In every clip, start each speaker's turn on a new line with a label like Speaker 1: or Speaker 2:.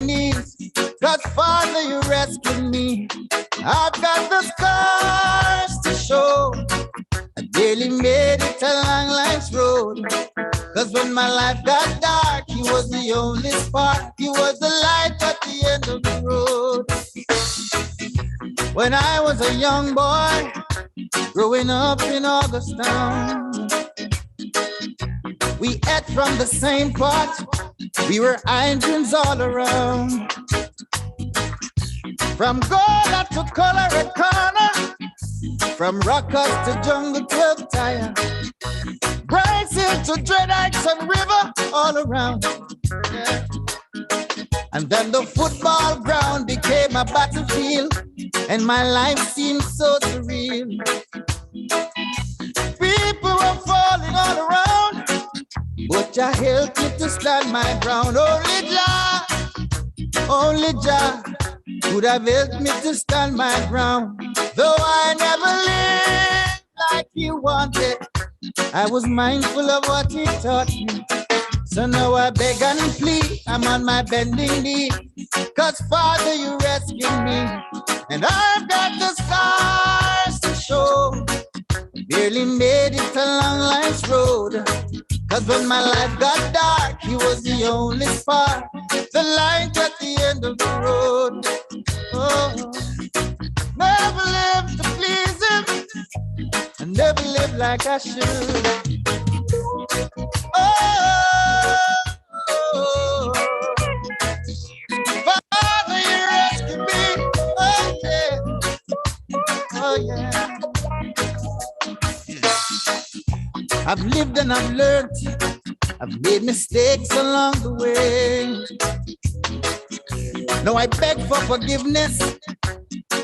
Speaker 1: knees. God, Father, you rescued me. I've got the scars to show. I daily made it along life's road. Cause when my life got dark, he was the only spark. He was the light at the end of the road. When I was a young boy, growing up in Augustown, we ate from the same pot. We were Indians all around. From Gola to Colorado Corner, from Rockers to Jungle 12 Tire, Bryce Hill to Dread Heights and River, all around. Yeah. And then the football ground became a battlefield, and my life seemed so surreal. People were falling all around, but Jah helped me to stand my ground. Only Jah could have helped me to stand my ground. Though I never lived like he wanted, I was mindful of what he taught me. So now I beg and plead, I'm on my bending knee. Cause Father, you rescued me, and I've got the scars to show. Barely made it along life's road. Cause when my life got dark, he was the only spark, the light at the end of the road. Oh, never lived to please him, I never lived like I should. Oh, Father, you rescued me. Oh, yeah. Oh, yeah. I've lived and I've learned. I've made mistakes along the way. Now I beg for forgiveness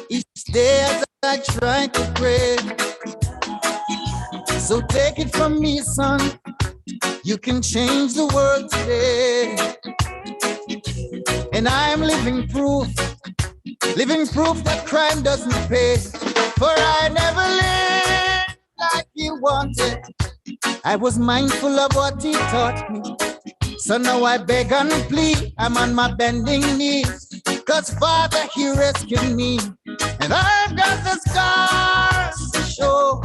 Speaker 1: each day as I try to pray. So take it from me, son, you can change the world today. And I'm living proof that crime doesn't pay. For I never lived like he wanted, I was mindful of what he taught me. So now I beg and plead, I'm on my bending knees. Cause Father, he rescued me, and I've got the scars to show.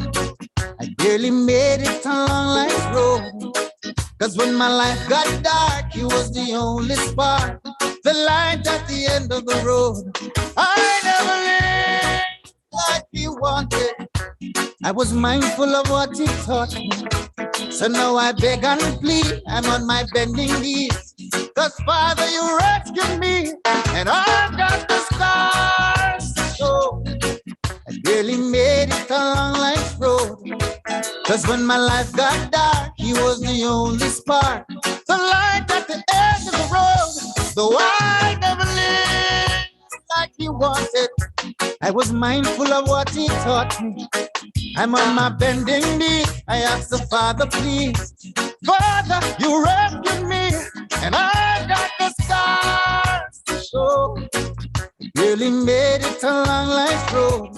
Speaker 1: I barely made it along life's road. Cause when my life got dark, he was the only spark, the light at the end of the road. I never lived like he wanted, I was mindful of what he taught me. So now I beg and plead, I'm on my bending knees. Cause Father, you rescued me, and I've got the scars to show. I barely made it along life's road. Cause when my life got dark, he was the only spark, the light at the end of the road. Though I never lived like he wanted, I was mindful of what he taught me. I'm on my bending knee, I ask the Father, please. Father, you rescued me, and I got the scars to show. Really made it along life's road.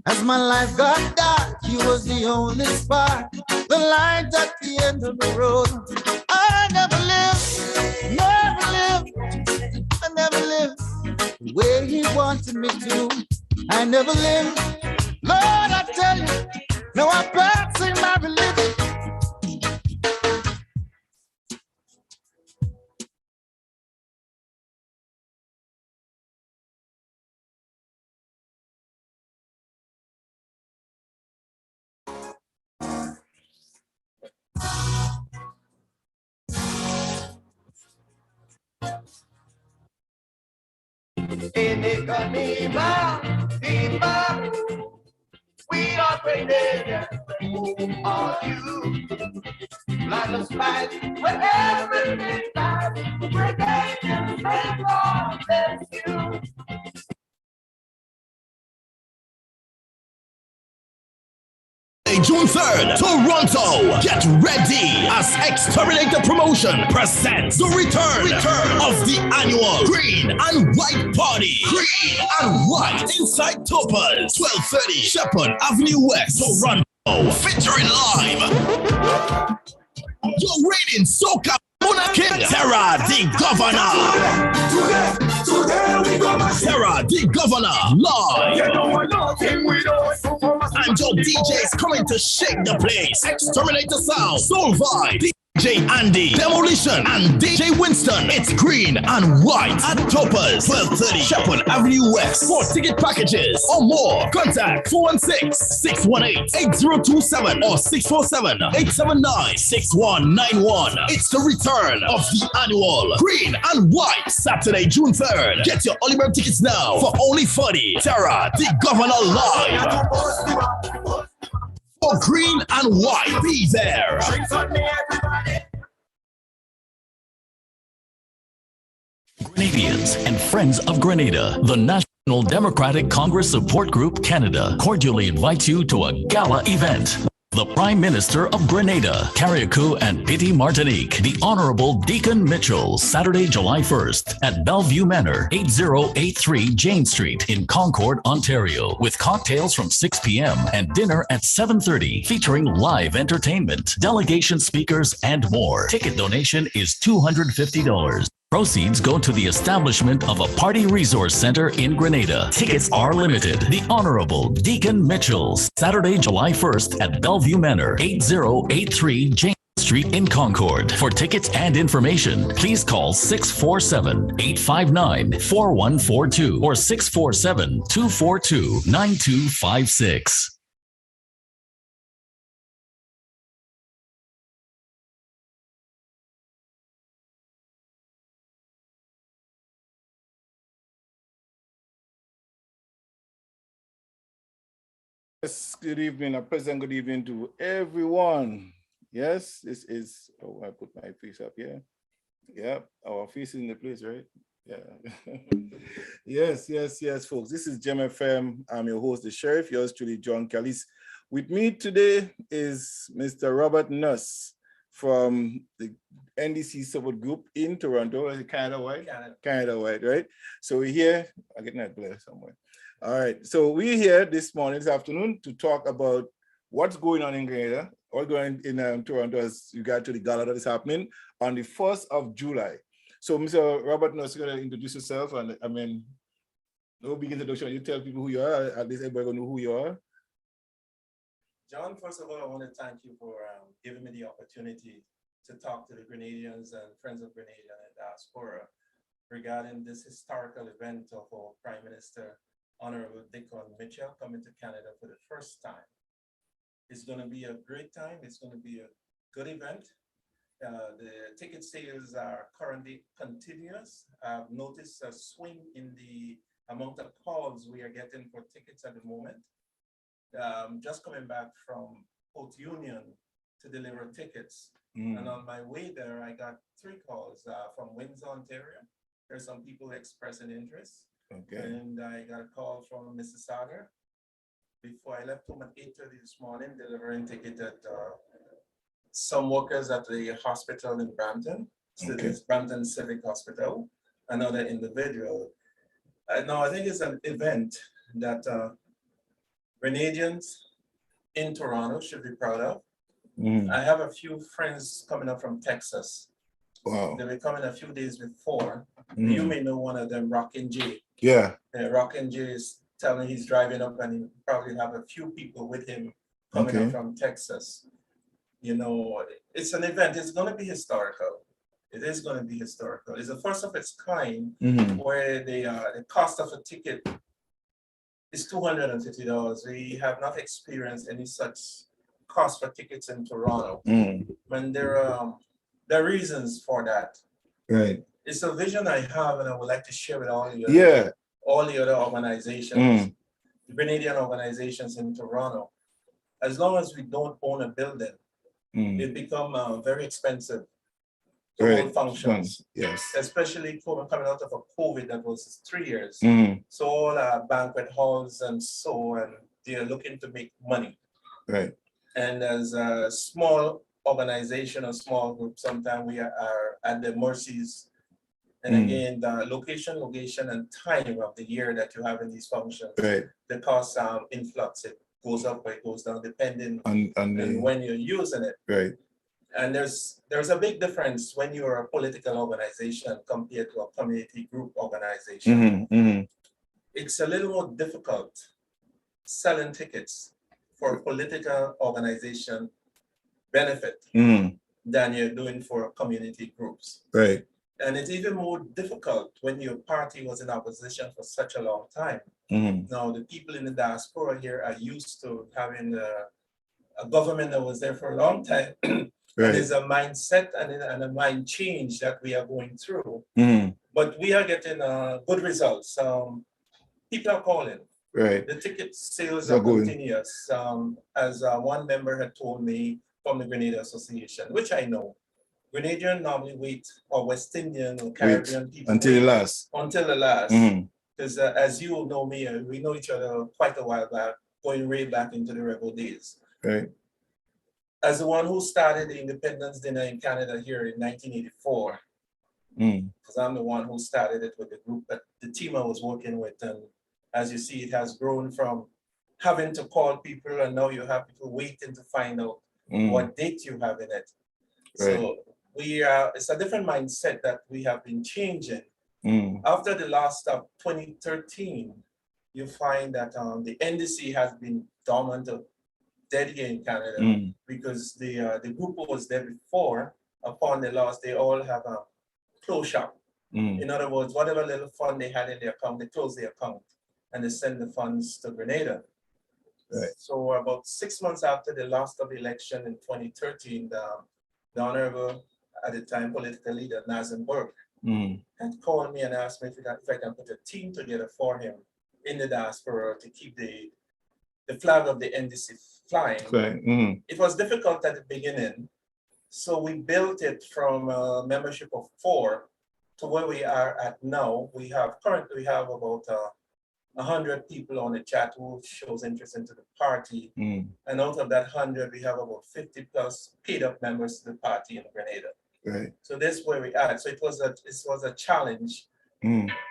Speaker 1: As my life got dark, he was the only spark, the light at the end of the road. I never lived the way he wanted me to. I never lived, Lord, I tell you, no, I'm practicing my religion.
Speaker 2: In Ipanema, we are created on you. Like a spice, where everything lies, we're getting the same God as you.
Speaker 3: June 3rd, Toronto. Get ready as Exterminator Promotion presents the return of the annual Green and White Party. Green and White inside Topaz, 1230 Shepherd Avenue West, Toronto. Featuring live your reigning Soca Monarch King, Terra the Governor. the Governor, live.
Speaker 2: You know nothing without
Speaker 3: And your DJs coming to shake the place. Exterminator Sound, Soul Vibe, DJ Andy, Demolition, and DJ Winston. It's green and white at Toppers, 1230 Shepherd Avenue West. For ticket packages or more, contact 416-618-8027 or 647-879-6191. It's the return of the annual Green and White, Saturday, June 3rd. Get your early bird tickets now for only 40. Terra, the Governor live. For Green and White, be there.
Speaker 4: Grenadians and Friends of Grenada, the National Democratic Congress Support Group Canada, cordially invites you to a gala event. The Prime Minister of Grenada, Carriacou and Petite Martinique, the Honorable Deacon Mitchell, Saturday, July 1st at Bellevue Manor, 8083 Jane Street in Concord, Ontario, with cocktails from 6 p.m. and dinner at 7:30, featuring live entertainment, delegation speakers, and more. Ticket donation is $250. Proceeds go to the establishment of a party resource center in Grenada. Tickets are limited. The Honorable Deacon Mitchell, Saturday, July 1st at Bellevue Manor, 8083 James Street in Concord. For tickets and information, please call 647-859-4142 or 647-242-9256.
Speaker 5: Yes, good evening, a pleasant good evening to everyone. Yes, this is, oh, I put my face up here. Yep, our face is in the place, right? Yeah. yes, folks. This is Gem FM. I'm your host, the Sheriff, yours truly, John Callis. With me today is Mr. Robert Nuss from the NDC Support Group in Toronto. Is it Canada White? Canada White, right? So we're here. I'm getting that blur somewhere. All right, so we're here this afternoon, to talk about what's going on in Grenada, what's going on in Toronto as regard to the gala that is happening on the 1st of July. So, Mr. Robert Nuss, you're going to introduce yourself, and I mean, no big introduction. You tell people who you are, at least everybody will know who you are.
Speaker 6: John, first of all, I want to thank you for giving me the opportunity to talk to the Grenadians and Friends of Grenada and Diaspora regarding this historical event of our Prime Minister, Honorable Deacon Mitchell, coming to Canada for the first time. It's going to be a great time. It's going to be a good event. The ticket sales are currently continuous. I've noticed a swing in the amount of calls we are getting for tickets at the moment. Just coming back from Port Union to deliver tickets. And on my way there, I got 3 calls from Windsor, Ontario. There's some people expressing interest.
Speaker 5: Okay.
Speaker 6: And I got a call from Mississauga before I left home at 8:30 this morning, delivering ticket at some workers at the hospital in Brampton. So
Speaker 5: Okay.
Speaker 6: it's Brampton Civic Hospital. Another individual. No, I think it's an event that Grenadians in Toronto should be proud of. I have a few friends coming up from Texas.
Speaker 5: Wow.
Speaker 6: They were coming a few days before. You may know one of them, Rockin' J.
Speaker 5: Yeah.
Speaker 6: Rockin' J is telling he's driving up and he probably have a few people with him coming up from Texas. You know, it's an event. It's going to be historical. It is going to be historical. It's the first of its kind where the cost of a ticket is $250. We have not experienced any such cost for tickets in Toronto. When there are reasons for that.
Speaker 5: Right.
Speaker 6: It's a vision I have, and I would like to share with all you. All the other organizations, the Grenadian organizations in Toronto. As long as we don't own a building, it become very expensive to hold functions.
Speaker 5: Yes.
Speaker 6: Especially coming out of a COVID that was 3 years. So all banquet halls and so on, they're looking to make money.
Speaker 5: Right.
Speaker 6: And as a small organization or small group, sometimes we are at the mercies. And again, the location, and time of the year that you have in these functions, the cost influx, it goes up or it goes down depending on when you're using it.
Speaker 5: Right.
Speaker 6: And there's a big difference when you're a political organization compared to a community group organization. it's a little more difficult selling tickets for political organization benefit than you're doing for community groups.
Speaker 5: Right.
Speaker 6: And it's even more difficult when your party was in opposition for such a long time. Now, the people in the diaspora here are used to having a government that was there for a long time.
Speaker 5: Right.
Speaker 6: There's a mindset and a mind change that we are going through. But we are getting good results. People are calling.
Speaker 5: Right.
Speaker 6: The ticket sales
Speaker 5: They're
Speaker 6: are
Speaker 5: going.
Speaker 6: continuous. As one member had told me from the Grenada Association, which I know, Grenadian normally wait, or West Indian or Caribbean people
Speaker 5: until
Speaker 6: wait
Speaker 5: the last.
Speaker 6: until the last. Because as you know me, we know each other quite a while back, going way back into the rebel days.
Speaker 5: Right.
Speaker 6: As the one who started the Independence Dinner in Canada here in 1984, because I'm the one who started it with the group that the team I was working with. And as you see, it has grown from having to call people, and now you have people waiting to find out what date you have in it.
Speaker 5: Right.
Speaker 6: So it's a different mindset that we have been changing. After the last of 2013, you find that the NDC has been dormant or dead here in Canada because the group who was there before, upon the loss, they all have a close shop. In other words, whatever little fund they had in their account, they close the account and they send the funds to Grenada.
Speaker 5: Right.
Speaker 6: So about 6 months after the last of the election in 2013, the Honorable, at the time, political leader, Nazem Burke, had called me and asked me if I can put a team together for him in the diaspora to keep the flag of the NDC flying.
Speaker 5: Right.
Speaker 6: It was difficult at the beginning, so we built it from a membership of 4 to where we are at now. Currently we have about 100 people on the chat who shows interest into the party. And out of that 100, we have about 50 plus paid up members to the party in Grenada.
Speaker 5: Right.
Speaker 6: So that's where we are. So it was a challenge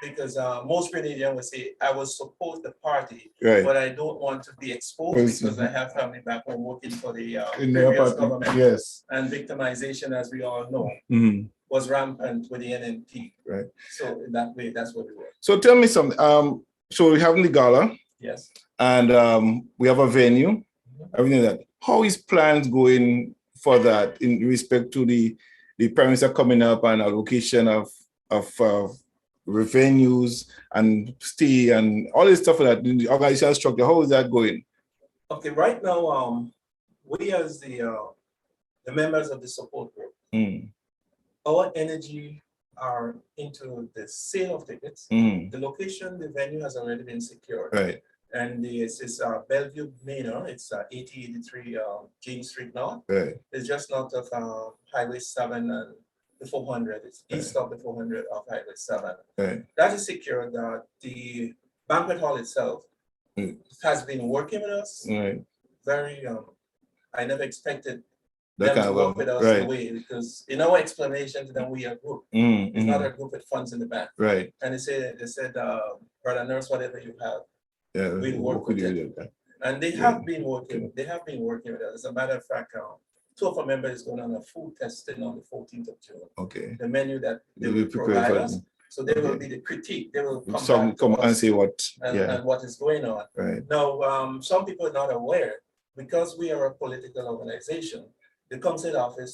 Speaker 6: because most Grenadians would say, I will support the party,
Speaker 5: Right.
Speaker 6: but I don't want to be exposed because I have family back home working for the
Speaker 5: In their
Speaker 6: previous
Speaker 5: party.
Speaker 6: government.
Speaker 5: Yes.
Speaker 6: And victimization, as we all know, was rampant with the NNP.
Speaker 5: Right.
Speaker 6: So in that way, that's what we were.
Speaker 5: So tell me something. So we're having the gala.
Speaker 6: Yes.
Speaker 5: And we have a venue, everything like that. How is plans going for that in respect to the Prime Minister coming up and allocation of revenues and stay and all this stuff like that, the organizational structure? How is that going?
Speaker 6: Okay, right now, we as the members of the support group, our energy are into the sale of tickets. The location, the venue has already been secured.
Speaker 5: Right.
Speaker 6: And it's Bellevue Manor. It's 8083 James Street North.
Speaker 5: Right.
Speaker 6: It's just north of Highway 7 and the 400. It's east of the 400 of Highway 7.
Speaker 5: Right.
Speaker 6: That is secured. The banquet hall itself has been working with us.
Speaker 5: Right.
Speaker 6: Very, I never expected
Speaker 5: That
Speaker 6: them
Speaker 5: kind
Speaker 6: to
Speaker 5: of
Speaker 6: work with us the way, because in our explanation to them, we are a group. It's not a group with funds in the bank.
Speaker 5: Right.
Speaker 6: And they said, brother nurse, whatever you have,
Speaker 5: Yeah.
Speaker 6: we'll work with it. And they have been working. They have been working with us. As a matter of fact, 2 of our members going on a food testing on the 14th of June.
Speaker 5: Okay.
Speaker 6: The menu that they
Speaker 5: They
Speaker 6: will
Speaker 5: will prepare
Speaker 6: provide
Speaker 5: for
Speaker 6: us.
Speaker 5: them.
Speaker 6: So they will be the critique. They will
Speaker 5: Some
Speaker 6: back to
Speaker 5: come
Speaker 6: us
Speaker 5: and say what.
Speaker 6: and what is going on.
Speaker 5: Right.
Speaker 6: Now, some people are not aware, because we are a political organization, the consulate office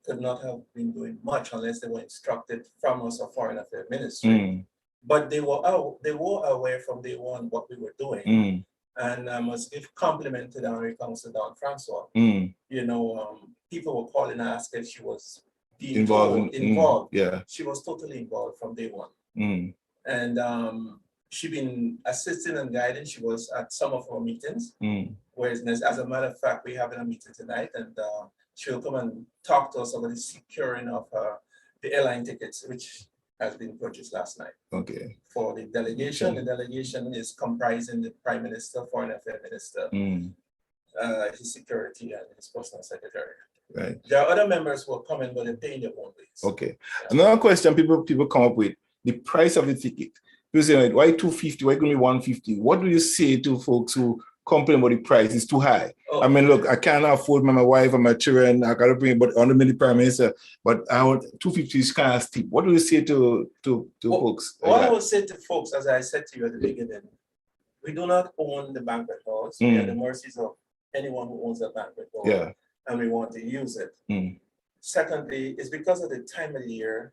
Speaker 6: could not have been doing much unless they were instructed from us or Foreign Affairs Ministry. But they were aware from day one what we were doing. And I must give compliment to the Honorary Consul Dawn Francois. You know, people were calling and asking if she was being involved.
Speaker 5: Yeah.
Speaker 6: She was totally involved from day one. And she been assisting and guiding. She was at some of our meetings. Whereas, as a matter of fact, we're having a meeting tonight, and she'll come and talk to us about the securing of the airline tickets, which has been purchased last night.
Speaker 5: Okay.
Speaker 6: For the delegation. The delegation is comprising the Prime Minister, Foreign Affairs Minister, his security, and his personal secretary.
Speaker 5: Right.
Speaker 6: There are other members who are coming, but they're paying their own rates.
Speaker 5: Okay. Another question people come up with: the price of the ticket. People say, why 250? Why going to be 150? What do you say to folks who complain about the price is too high.
Speaker 6: Oh.
Speaker 5: I mean, look, I can't afford my wife and my children. I gotta bring about 100 million prime minister, but I want 250 is kind of steep. What do you say to folks? Like
Speaker 6: What I
Speaker 5: that?
Speaker 6: would say to folks, as I said to you at the beginning, we do not own the banquet halls. We are at the mercies of anyone who owns a banquet hall,
Speaker 5: Yeah.
Speaker 6: and we want to use it. Secondly, it's because of the time of the year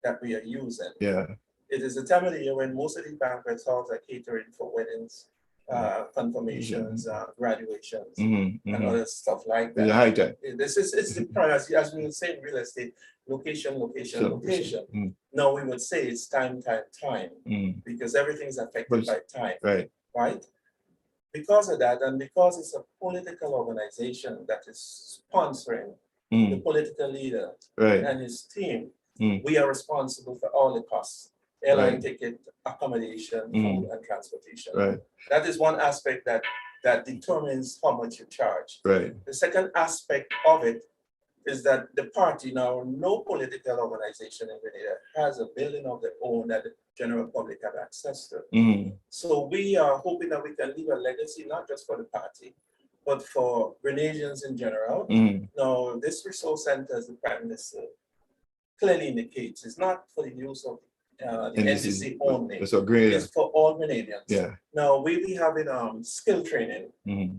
Speaker 6: that we are using.
Speaker 5: Yeah.
Speaker 6: It is the time of the year when most of the banquet halls are catering for weddings, confirmations, graduations, and other stuff like that.
Speaker 5: It's a high time.
Speaker 6: It's the priority, as we would say in real estate, location. No, we would say it's time, because everything's affected by time, right? Because of that, and because it's a political organization that is sponsoring the political leader and his team, we are responsible for all the costs. Airline ticket, accommodation, food, and transportation. That is one aspect that determines how much you charge. The second aspect of it is that the party, now no political organization in Grenada has a building of their own that the general public have access to. So we are hoping that we can leave a legacy, not just for the party, but for Grenadians in general. Now, this resource center, as the Prime Minister clearly indicates, is not for the use of the NCC only. It's for all Grenadians. Now, we'll be having skill training.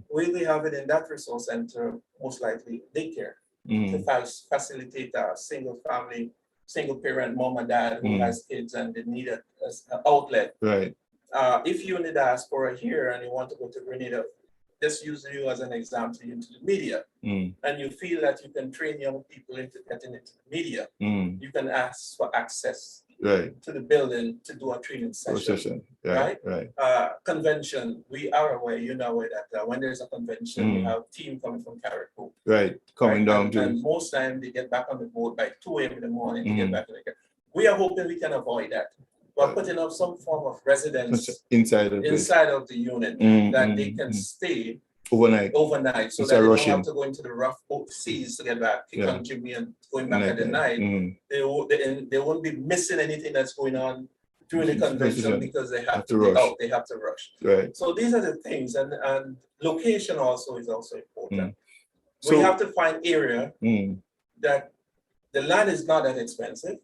Speaker 6: We'll be having in that resource center, most likely daycare, to facilitate a single family, single parent, mom and dad who has kids and they need an outlet. If you're in the diaspora here and you want to go to Grenada, just use you as an example into the media, and you feel that you can train young people into getting into the media, you can ask for access to the building to do a training session. Convention, we are aware, you know, that when there's a convention, you have team coming from Carriacou. Coming down to. And most time they get back on the boat by 2 a.m. in the morning to get back in the car. We are hoping we can avoid that. We're putting up some form of residence inside of the unit that they can stay overnight so that they don't have to go into the rough seas to get back, kick on Jimmy and going back at the night. They won't be missing anything that's going on during the convention because they have to rush. They have to rush. So these are the things, and location also is also important. We have to find area that the land is not that expensive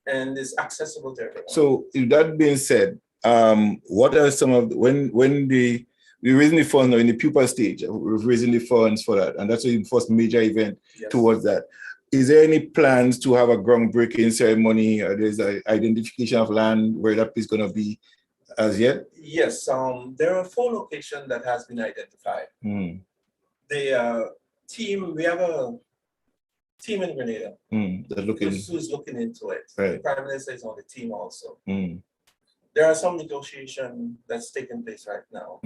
Speaker 6: and is accessible to everyone. So,
Speaker 5: if that being said, what are some of when we're raising the funds now in the pupa stage, we're raising the funds for that, and that's the first major event towards that. Is there any plans to have a groundbreaking ceremony, or there's an identification of land where that is going to be as yet? Yes, there are 4 locations that has been identified. The team, we have a team in Grenada who's looking into it. The Prime Minister is on the team also. There are some negotiation that's taking place right now.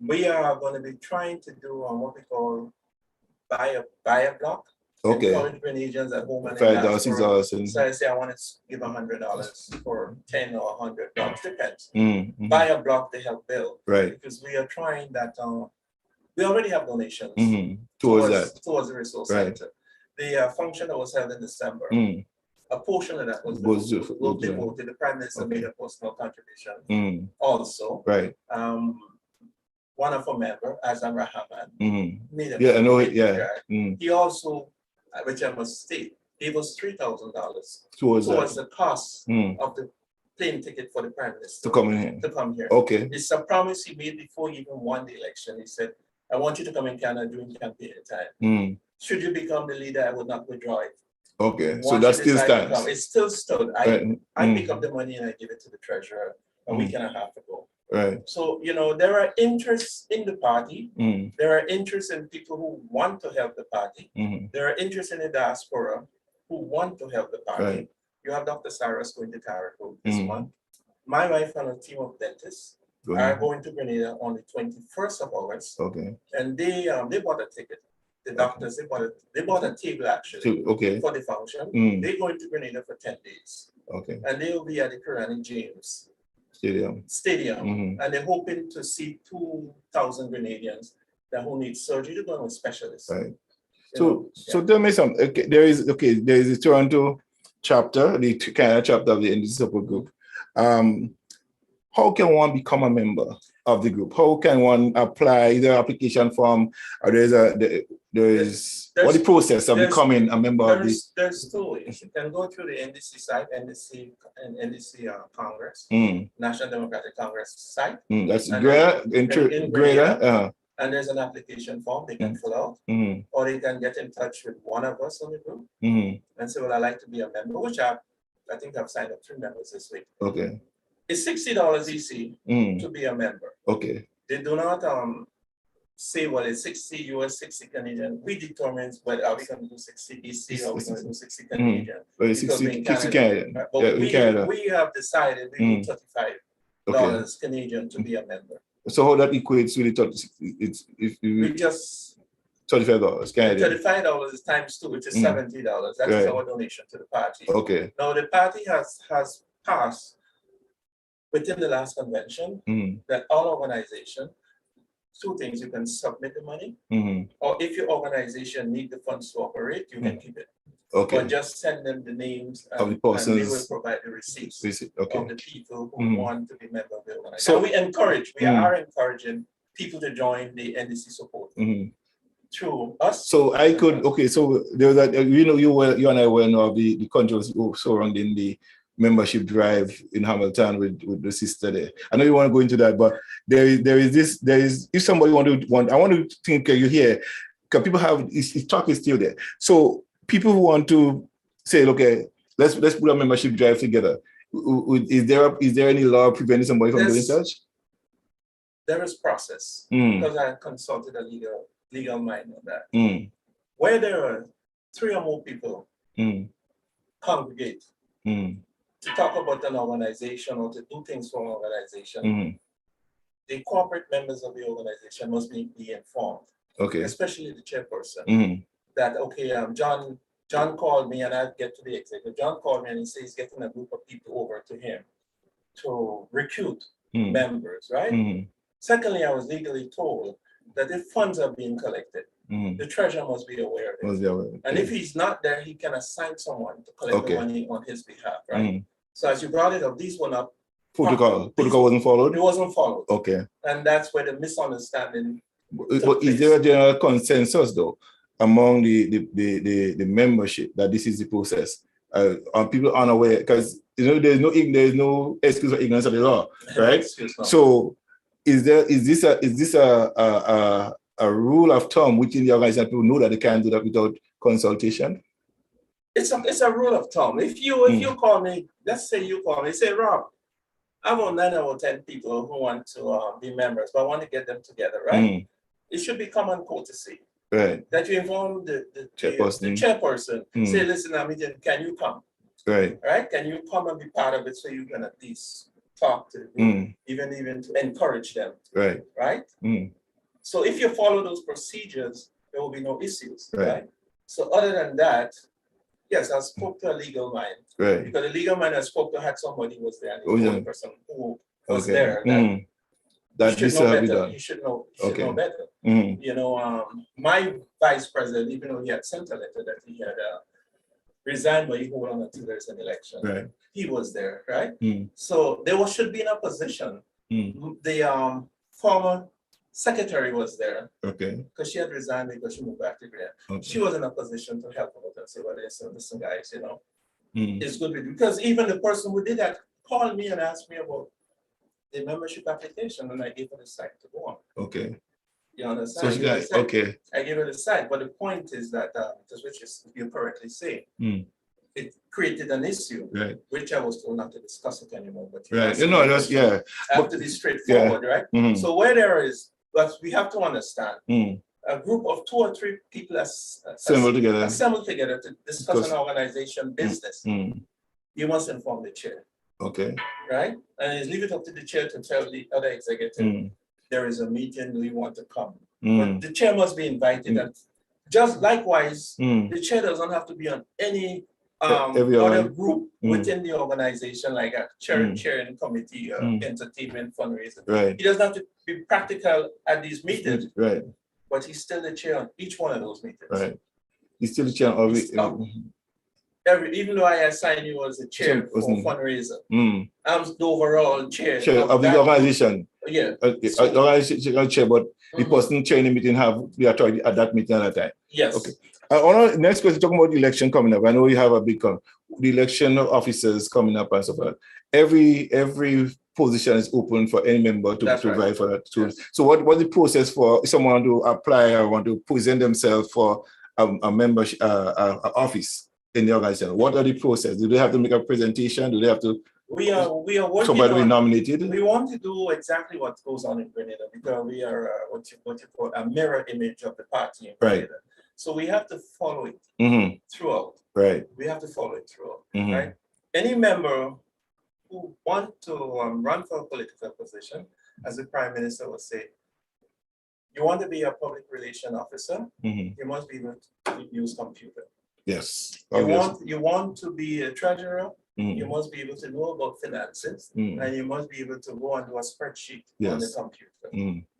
Speaker 5: We are going to be trying to do what we call buy a block. Encourage Grenadians at home and $5,000. So I say I want to give $100 for 10 or 100 blocks, depends. Buy a block to help build. Because we are trying that. We already have donations towards the resource center. The function that was held in December, a portion of that was devoted. The Prime Minister made a personal contribution also. One of our members, Azam Rahman, made a I know it. He also, which I must state, gave us $3,000 towards the cost of the plane ticket for the Prime Minister to come here. It's a promise he made before he even won the election. He said, I want you to come in Canada during campaign time. Should you become the leader, I would not withdraw it. So that still stands. It still stood. I pick up the money and I give it to the treasurer a week and a half ago. So, you know, there are interests in the party. There are interests in people who want to help the party. There are interests in the diaspora who want to help the party. You have Dr. Cyrus going to Carriacou this month. My wife and a team of dentists are going to Grenada on the 21st of August. And they bought a ticket. The doctors, they bought a table actually for the function. They're going to Grenada for 10 days. And they will be at the Karani James Stadium. And they're hoping to see 2,000 Grenadians who need surgery to go with specialists. So tell me something. There is a Toronto chapter, the Canada chapter of the NDC support group. How can one become a member? of the group? How can one apply? Is there an application form, or there's what the process of becoming a member of the?
Speaker 6: There's two ways. You can go through the NDC site, NDC and NDC Congress, National Democratic Congress site.
Speaker 5: That's
Speaker 6: And
Speaker 5: greater.
Speaker 6: And there's an application form they can fill out, or they can get in touch with one of us on the group and say, well, I'd like to be a member, which I think I've signed up 3 members this week.
Speaker 5: Okay.
Speaker 6: It's $60 EC to be a member.
Speaker 5: Okay.
Speaker 6: They do not say, well, it's 60 US, 60 Canadian. We determine whether are we going to do 60 EC or we're going to do 60 Canadian.
Speaker 5: Well, it's 60 Canadian.
Speaker 6: But we have decided we do $35 Canadian to be a member.
Speaker 5: So how that equates with the
Speaker 6: we just
Speaker 5: $35 Canadian.
Speaker 6: $35 is times 2, which is $70. That's our donation to the party.
Speaker 5: Okay.
Speaker 6: Now the party has passed within the last convention that all organization, 2 things: you can submit the money, or if your organization need the funds to operate, you can keep it.
Speaker 5: Okay.
Speaker 6: But just send them the names
Speaker 5: of the
Speaker 6: and
Speaker 5: persons.
Speaker 6: they will provide the receipts of the people who want to be member of the organization.
Speaker 5: So
Speaker 6: we are encouraging people to join the NDC support through us.
Speaker 5: So I could, so there was that, you and I were know of the controversy surrounding the membership drive in Hamilton with the sister there. I know you want to go into that, but there is if somebody I want to think you here, because people have, his talk is still there. So people who want to say, okay, let's put a membership drive together. Is there any law preventing somebody from doing such?
Speaker 6: There is process, because I consulted a legal mind on that. Where there are 3 or more people congregate to talk about an organization or to do things for an organization, the corporate members of the organization must be informed, especially the chairperson, that, John called me, and I get to the executive. John called me and he says he's getting a group of people over to him to recruit members, right? Secondly, I was legally told that if funds are being collected, the treasurer must be aware of it. And if he's not there, he can assign someone to collect the money on his behalf, right? So as you brought it up, these were not
Speaker 5: protocol wasn't followed?
Speaker 6: It wasn't followed.
Speaker 5: Okay.
Speaker 6: And that's where the misunderstanding
Speaker 5: But is there a general consensus though among the membership that this is the process? Are people unaware? Because there's no excuse for ignorance of the law, right? So is this a rule of thumb within the organization? People know that they can't do that without consultation.
Speaker 6: It's a rule of thumb. If you call me, let's say you call me, say, Rob, I have 9 or 10 people who want to be members, but I want to get them together, right? It should be common courtesy.
Speaker 5: Right.
Speaker 6: That you inform the chairperson. Say, listen, can you come?
Speaker 5: Right.
Speaker 6: Right? Can you come and be part of it so you can at least talk to them, even to encourage them.
Speaker 5: Right.
Speaker 6: Right? So if you follow those procedures, there will be no issues. Right? So other than that, yes, I spoke to a legal mind.
Speaker 5: Right.
Speaker 6: Because the legal mind I spoke to had somebody who was there, and the only person who was there. That you should know better. You should know better. My vice president, even though he had sent a letter that he had resigned, but he hold on until there's an election.
Speaker 5: Right.
Speaker 6: He was there, right? So there should be an opposition. The former secretary was there.
Speaker 5: Okay.
Speaker 6: Because she had resigned because she moved back to Greer. She was in a position to help out and say, well, listen, guys, it's good with you. Because even the person who did that called me and asked me about the membership application, and I gave her the site to go on.
Speaker 5: Okay.
Speaker 6: You understand?
Speaker 5: So okay.
Speaker 6: I gave her the site, but the point is that, which is you correctly say, it created an issue,
Speaker 5: right?
Speaker 6: Which I was told not to discuss it anymore. But
Speaker 5: right,
Speaker 6: I have to be straightforward, right? So where there is, but we have to understand, a group of 2 or 3 people assembled together to discuss an organization business. You must inform the chair.
Speaker 5: Okay.
Speaker 6: Right? And leave it up to the chair to tell the other executive, there is a meeting, we want to come. But the chair must be invited. And just likewise, the chair doesn't have to be on any other group within the organization, like a chairing committee, entertainment, fundraising.
Speaker 5: Right.
Speaker 6: He doesn't have to be practical at these meetings.
Speaker 5: Right.
Speaker 6: But he's still the chair on each one of those meetings.
Speaker 5: Right. He's still the chair of it.
Speaker 6: Even though I assign you as a chair for fundraiser, I'm the overall chair
Speaker 5: of the organization.
Speaker 6: Yeah.
Speaker 5: Chair, but the person chairing the meeting have the authority at that meeting at that time.
Speaker 6: Yes.
Speaker 5: Okay. Next question, talking about the election coming up. I know you have a big the election officers coming up and so forth. Every position is open for any member to provide for that. So,
Speaker 6: Yes.
Speaker 5: so what's the process for someone to apply or want to present themselves for a membership office in the organization? What are the process? Do they have to make a presentation? Do they have to?
Speaker 6: We are working
Speaker 5: somebody
Speaker 6: on,
Speaker 5: nominated?
Speaker 6: We want to do exactly what goes on in Grenada because we are what you call a mirror image of the party in Grenada.
Speaker 5: Right.
Speaker 6: So we have to follow it throughout.
Speaker 5: Right.
Speaker 6: We have to follow it throughout. Right. Any member who want to run for a political position, as the Prime Minister would say, you want to be a public relation officer, you must be able to use computer.
Speaker 5: Yes.
Speaker 6: You want to be a treasurer, you must be able to know about finances, and you must be able to go and do a spreadsheet on the computer.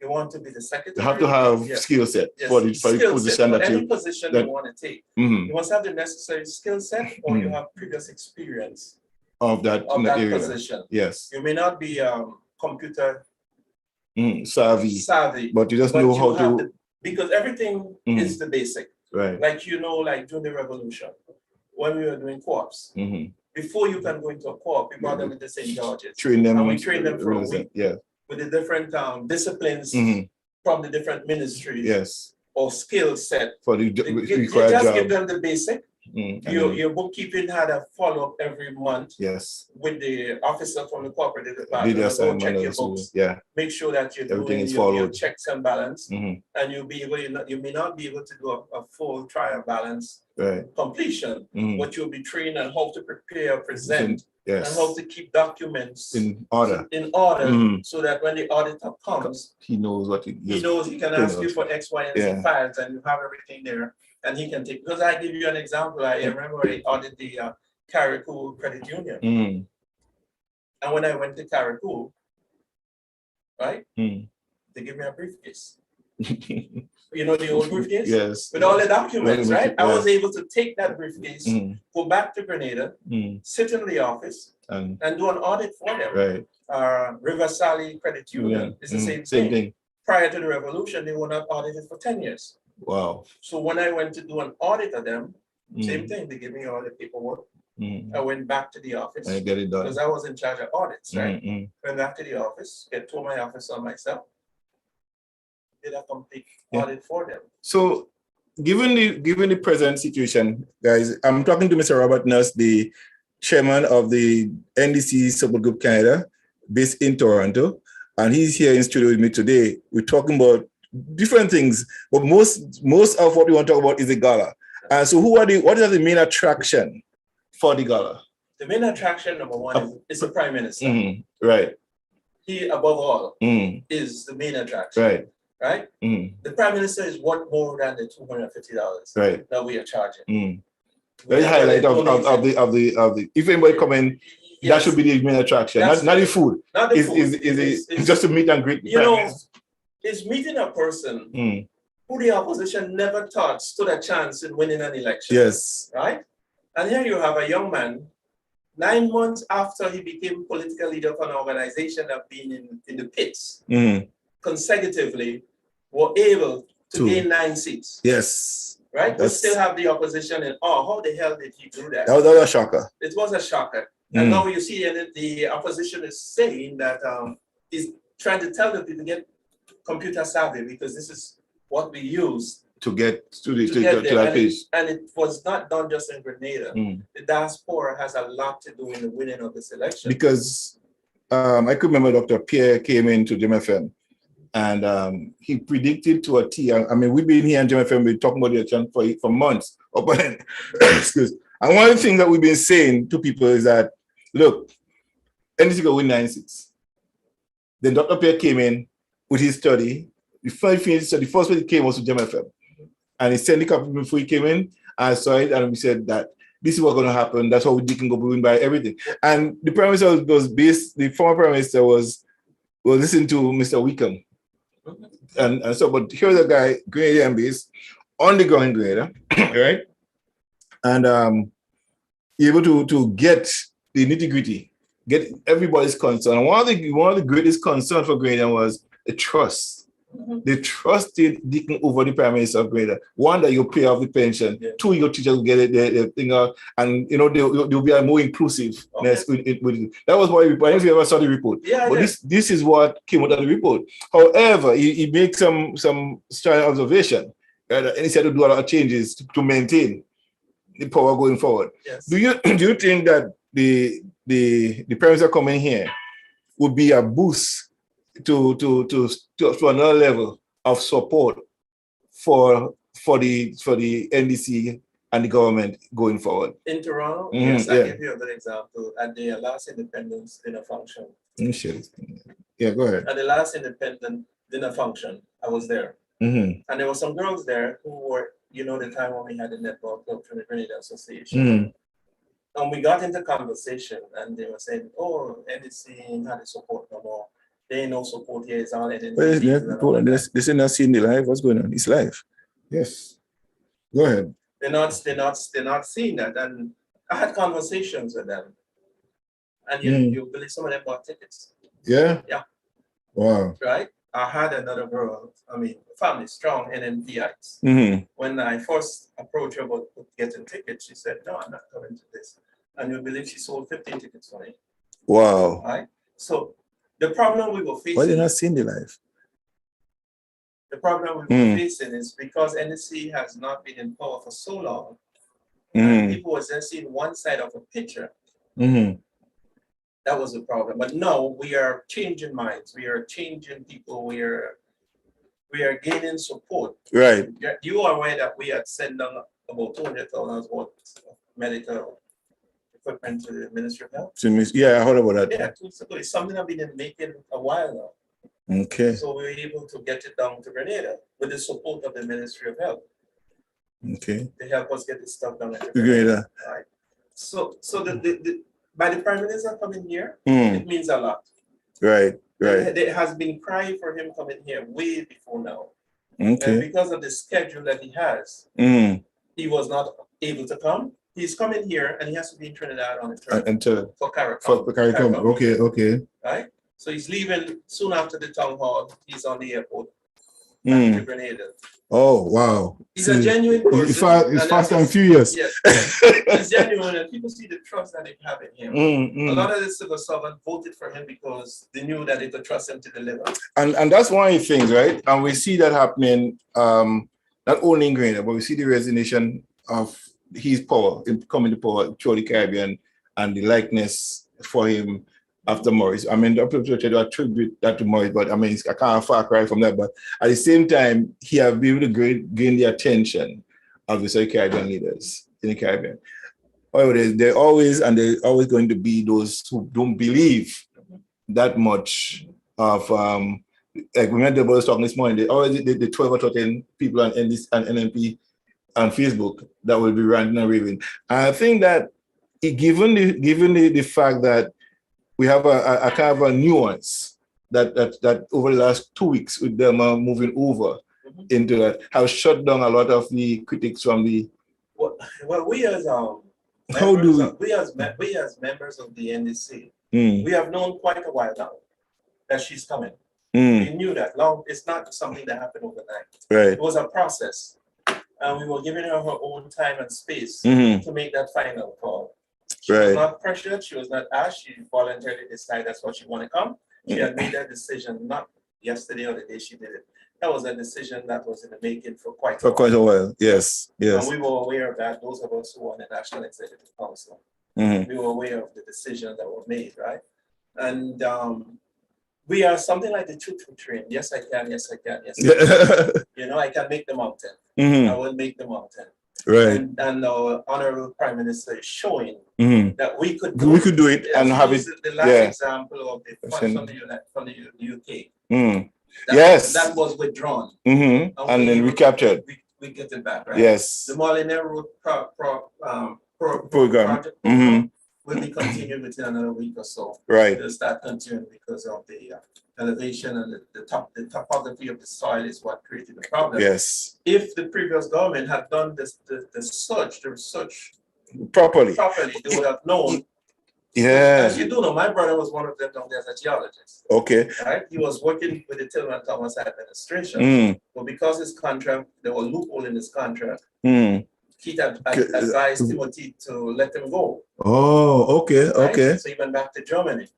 Speaker 6: You want to be the secretary.
Speaker 5: You have to have skill set for the position that
Speaker 6: any position you want to take. You must have the necessary skill set, or you have previous experience
Speaker 5: of that area.
Speaker 6: Position.
Speaker 5: Yes.
Speaker 6: You may not be computer
Speaker 5: savvy, but you just know how to.
Speaker 6: Because everything is the basic.
Speaker 5: Right.
Speaker 6: Like like during the revolution, when we were doing co-ops. Before you can go into a co-op, we brought them into St. George's.
Speaker 5: Train them.
Speaker 6: And we trained them for a week.
Speaker 5: Yeah.
Speaker 6: With the different disciplines from the different ministries.
Speaker 5: Yes.
Speaker 6: Or skill set.
Speaker 5: For the
Speaker 6: required job. Just give them the basic. Your bookkeeping had a follow-up every month.
Speaker 5: Yes.
Speaker 6: With the officer from the cooperative department. Go check your books.
Speaker 5: Yeah.
Speaker 6: Make sure that you're
Speaker 5: everything
Speaker 6: doing
Speaker 5: is followed.
Speaker 6: Your checks and balance. And you'll be able, you may not be able to do a full trial balance completion, but you'll be trained on how to prepare, present, and how to keep documents
Speaker 5: in order.
Speaker 6: So that when the auditor comes,
Speaker 5: he knows what he
Speaker 6: knows he can ask you for X, Y, and Z files, and you have everything there. And he can take, because I give you an example, I remember I audited the Carriacou Credit Union. And when I went to Carriacou, right, they give me a briefcase. You know the old briefcase?
Speaker 5: Yes.
Speaker 6: With all the documents, right? I was able to take that briefcase, go back to Grenada, sit in the office, and do an audit for them.
Speaker 5: Right.
Speaker 6: River Sally Credit Union is the same thing. Prior to the revolution, they were not audited for 10 years.
Speaker 5: Wow.
Speaker 6: So when I went to do an audit of them, same thing, they gave me all the paperwork. I went back to the office.
Speaker 5: I get it done.
Speaker 6: Because I was in charge of audits, right? Went back to the office, told my officer myself, did a complete audit for them. So
Speaker 5: given the present situation, guys, I'm talking to Mr. Robert Nurse, the chairman of the NDC Support Group Canada, based in Toronto, and he's here in studio with me today. We're talking about different things, but most of what we want to talk about is the gala. So what is the main attraction for the gala?
Speaker 6: The main attraction, number one, is the Prime Minister.
Speaker 5: Right.
Speaker 6: He, above all, is the main attraction.
Speaker 5: Right.
Speaker 6: Right? The Prime Minister is worth more than the $250 that we are charging.
Speaker 5: The highlight of the if anybody come in, that should be the main attraction. Not the food. Not the food. It's just to meet and greet.
Speaker 6: You know, it's meeting a person who the opposition never thought stood a chance in winning an election.
Speaker 5: Yes.
Speaker 6: Right? And here you have a young man, 9 months after he became political leader of an organization that been in the pits consecutively, were able to gain 9 seats.
Speaker 5: Yes.
Speaker 6: Right? We still have the opposition in how the hell did he do that?
Speaker 5: That was a shocker.
Speaker 6: It was a shocker. And now you see the opposition is saying that he's trying to tell them to get computer savvy because this is what we use
Speaker 5: to get to that page.
Speaker 6: And it was not done just in Grenada. The diaspora has a lot to do in the winning of this election.
Speaker 5: Because I could remember Dr. Pierre came into JMFM and he predicted to a T. I mean, we've been here in JMFM, we've been talking about the election for months. Excuse. And one of the things that we've been saying to people is that, look, NDC will win 9 seats. Then Dr. Pierre came in with his study. Before he finished, so the first one he came was to JMFM. And he sent the copy before he came in. I saw it and we said that this is what's going to happen. That's how we can go win by everything. And the Prime Minister the former Prime Minister was listening to Mr. Wickham. And so, but here's a guy, Grenadian based, on the ground in Grenada, right? And able to get the nitty-gritty get everybody's concern. And one of the greatest concerns for Grenada was the trust. They trusted Deacon over the Prime Minister of Grenada. One, that you pay off the pension. Yeah. Two, your teachers will get their thing out, and they'll be more inclusive. Okay. That was why, if you ever saw the report. Yeah, but this is what came out of the report. However, he makes some strong observation, right? And he said to do a lot of changes to maintain the power going forward. Yes. Do you think that the Prime Minister coming here would be a boost to another level of support for the NDC and the government going forward? In Toronto, yes, I give you a good example. At the last Independence Dinner function. Yeah, go ahead. At the last Independent Dinner function, I was there. And there were some girls there who were, the time when we had the netball club from the Grenada Association. And we got into conversation, and they were saying, oh, NDC had the support no more. They ain't no support here. It's all NDC. This is not seeing the live. What's going on? It's live. Yes. Go ahead. They're not seeing that. And I had conversations with them. And you believe some of them bought tickets. Yeah? Yeah. Wow. Right? I had another girl, family strong, NNPites. When I first approached her about getting tickets, she said, no, I'm not coming to this. And you believe she sold 15 tickets for me. Wow. Right? So the problem we were facing. Why did not see the live? The problem we were facing is because NDC has not been in power for so long. And people were just seeing one side of a picture. That was the problem. But now we are changing minds. We are changing people. We are gaining support. Right. You are aware that we had sent down about 200,000 worth of medical equipment to the Ministry of Health. Yeah, I heard about that. Yeah, 2 weeks ago. It's something I've been making a while now. Okay. So we were able to get it down to Grenada with the support of the Ministry of Health. Okay. To help us get this stuff done. Grenada. Right. So by the Prime Minister coming here, it means a lot. Right, right. There has been cry for him coming here way before now. Okay. And because of the schedule that he has, he was not able to come. He's coming here and he has to be in Trinidad on the 3rd for CARICOM. Okay. Right? So he's leaving soon after the town hall. He's on the airport back to Grenada. Oh, wow. He's a genuine person. It's fast in a few years. Yes. He's genuine, and people see the trust that they have in him. A lot of the civil servants voted for him because they knew that they could trust him to deliver. And that's one of the things, right? And we see that happening not only in Grenada, but we see the resignation of his power, coming to power through the Caribbean, and the likeness for him after Maurice. I to attribute that to Maurice, but I can't far cry from that. But at the same time, he has been able to gain the attention of the Caribbean leaders in the Caribbean. However, they're always going to be those who don't believe that much of like we met the boys talking this morning. They already the 12 or 13 people on NNP on Facebook that will be ranting and raving. And I think that given the fact that we have a kind of a nuance that over the last 2 weeks with them moving over into that have shut down a lot of the critics from the. Well, we as members of the NDC, we have known quite a while now that she's coming. We knew that long. It's not something that happened overnight. Right. It was a process, and we were giving her own time and space to make that final call. She was not pressured. She was not asked. She voluntarily decided that's what she wanted to come. She had made that decision not yesterday or the day she did it. That was a decision that was in the making for quite a while. Yes. And we were aware of that. Those of us who were on the National Executive Council, we were aware of the decisions that were made, right? And we are something like the choo-choo train. Yes, I can. Yes, I can. Yes, I can. I can make the mountain. I will make the mountain. Right. And our honorable Prime Minister is showing that we could do it and have it. The last example of the funds from the UK. That was withdrawn. And then recaptured. We get it back, right? Yes. The Molyneux Road program will be continued within another week or so. Right. It'll start continuing because of the elevation and the topography of the soil is what created the problem. Yes. If the previous government had done the research properly, they would have known Yeah.
Speaker 6: As you do know, my brother was one of them down there as a geologist.
Speaker 5: Okay.
Speaker 6: Right? He was working with the Tillman Thomas administration, but because his contract, there were loopholes in his contract. Keith advised Timothy to let him go.
Speaker 5: Oh, okay,
Speaker 6: Right?
Speaker 5: okay.
Speaker 6: So he went back to Germany.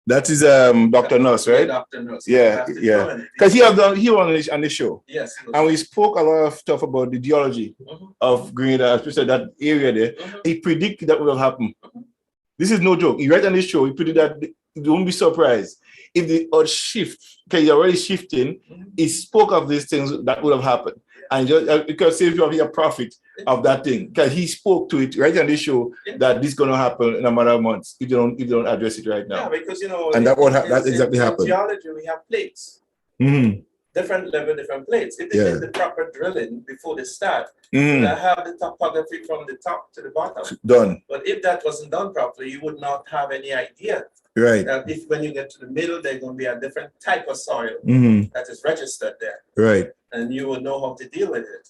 Speaker 5: That is Dr. Nuss, right?
Speaker 6: Yeah, Dr. Nuss.
Speaker 5: Yeah, yeah. Because he was on the show.
Speaker 6: Yes.
Speaker 5: And we spoke a lot of stuff about the geology of Grenada, especially that area there. He predicted that will happen. This is no joke. He right on the show, he predicted that you won't be surprised if the earth shift, because you're already shifting, he spoke of these things that would have happened. And just because if you have a prophet of that thing, because he spoke to it right on the show that this is going to happen in a matter of months if you don't address it right now.
Speaker 6: Yeah, because you know,
Speaker 5: and that exactly happened.
Speaker 6: In geology, we have plates, different level, different plates. If they did the proper drilling before they start, they have the topography from the top to the bottom.
Speaker 5: Done.
Speaker 6: But if that wasn't done properly, you would not have any idea.
Speaker 5: Right.
Speaker 6: If when you get to the middle, there's going to be a different type of soil that is registered there.
Speaker 5: Right.
Speaker 6: And you would know how to deal with it.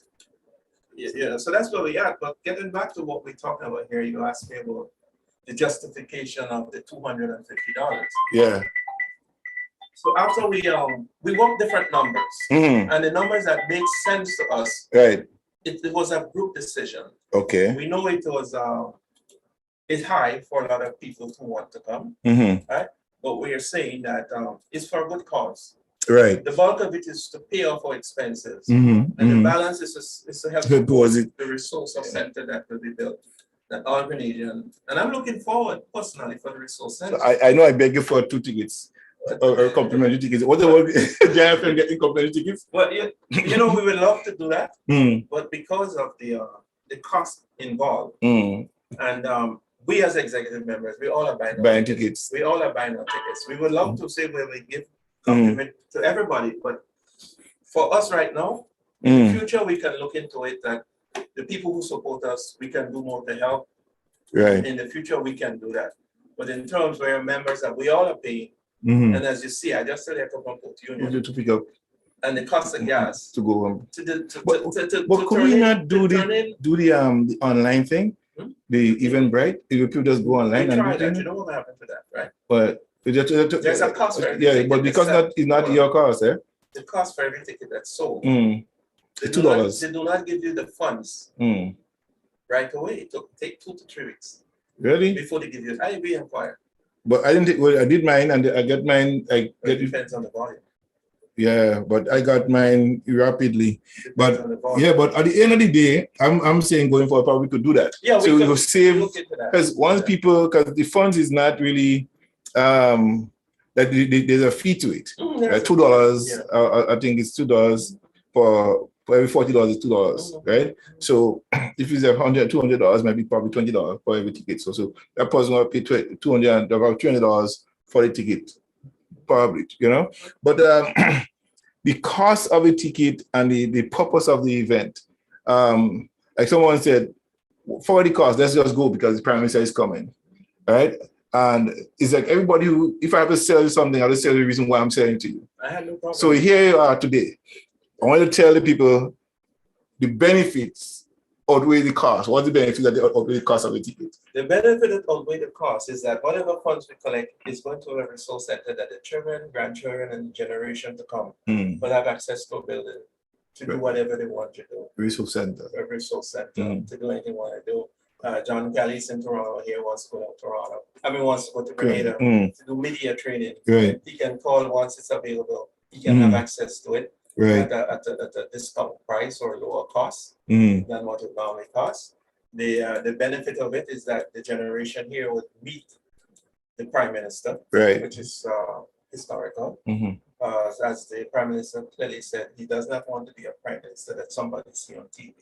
Speaker 6: Yeah, so that's where we are. But getting back to what we're talking about here, you asked me about the justification of the $250.
Speaker 5: Yeah.
Speaker 6: So after we worked different numbers, and the numbers that made sense to us,
Speaker 5: right?
Speaker 6: It was a group decision.
Speaker 5: Okay.
Speaker 6: We know it was it's high for a lot of people who want to come, right? But we are saying that it's for a good cause.
Speaker 5: Right.
Speaker 6: The bulk of it is to pay off our expenses, and the balance is to help the resource center that will be built. That all Grenadian, and I'm looking forward personally for the resource center.
Speaker 5: So I know I beg you for 2 tickets. Or complimentary tickets. What the world JFM getting complimentary tickets?
Speaker 6: Well, you know, we would love to do that, but because of the cost involved, and we as executive members, we all are buying
Speaker 5: tickets.
Speaker 6: We all are buying our tickets. We would love to say where we give compliment to everybody, but for us right now, in the future, we can look into it that the people who support us, we can do more to help.
Speaker 5: Right.
Speaker 6: In the future, we can do that. But in terms where members that we all are paying, and as you see, I just said I come from Port Union
Speaker 5: to pick up,
Speaker 6: and the cost of gas
Speaker 5: to go on.
Speaker 6: But
Speaker 5: could we not do the online thing, the Eventbrite? If people just go online and
Speaker 6: try that, you know what happened to that, right?
Speaker 5: But
Speaker 6: there's a cost for every
Speaker 5: but because it's not your cost, eh?
Speaker 6: The cost for every ticket that's sold.
Speaker 5: $2.
Speaker 6: They do not give you the funds right away. It took take 2 to 3 weeks.
Speaker 5: Really?
Speaker 6: Before they give you, I inquire.
Speaker 5: But I didn't. Well, I did mine, and I got mine.
Speaker 6: It depends on the volume.
Speaker 5: Yeah, but I got mine rapidly. But yeah, but at the end of the day, I'm saying going forward, probably could do that.
Speaker 6: Yeah,
Speaker 5: so we will save because once people, because the funds is not really that there's a fee to it. $2. Yeah. I think it's $2 for every $40 is $2, right? So if it's $100, $200, maybe probably $20 for every ticket. So that person will pay $200, about $200 for the ticket, probably, you know. But the cost of a ticket and the purpose of the event, like someone said, for the cost, let's just go because the Prime Minister is coming, right? And it's like everybody who, if I have to sell you something, I'll just tell you the reason why I'm selling to you.
Speaker 6: I had no problem.
Speaker 5: So here you are today. I want to tell the people the benefits outweigh the cost. What's the benefit that outweigh the cost of a ticket?
Speaker 6: The benefit that outweigh the cost is that whatever funds we collect is going to a resource center that the children, grandchildren, and the generation to come will have access to a building to do whatever they want to do.
Speaker 5: Resource center.
Speaker 6: A resource center to do anything they want to do. John Gallis in Toronto here wants to go to Toronto. Wants to go to Grenada to do media training.
Speaker 5: Right.
Speaker 6: He can call once it's available. He can have access to it.
Speaker 5: Right.
Speaker 6: At a discount price or lower cost than what it normally costs. The benefit of it is that the generation here would meet the Prime Minister,
Speaker 5: right,
Speaker 6: which is historical. As the Prime Minister clearly said, he does not want to be a Prime Minister that somebody see on TV.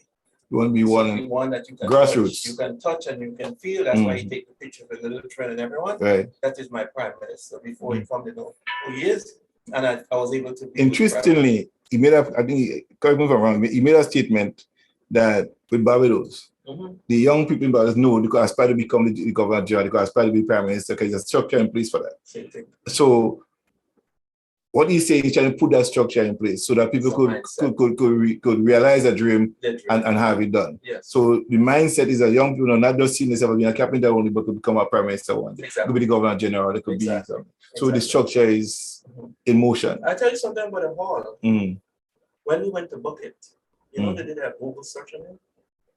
Speaker 5: You want to be
Speaker 6: one that you can
Speaker 5: grassroots.
Speaker 6: You can touch and you can feel. That's why he take the picture with the little trend and everyone.
Speaker 5: Right.
Speaker 6: That is my Prime Minister. Before he come to know who he is, and I was able to.
Speaker 5: Interestingly, he made up. I think, correct me if I'm wrong. He made a statement that with Barbados, the young people in Barbados know they could aspire to become the governor general. They could aspire to be Prime Minister because there's a structure in place for that.
Speaker 6: Same thing.
Speaker 5: So what he's saying is trying to put that structure in place so that people could realize a dream and have it done.
Speaker 6: Yes.
Speaker 5: So the mindset is that young people are not just seeing themselves as being a carpenter only, but could become a prime minister one day. It could be the governor general, it could be something. So the structure is in motion.
Speaker 6: I'll tell you something about the hall. When we went to book it, you know they did a Google search on it?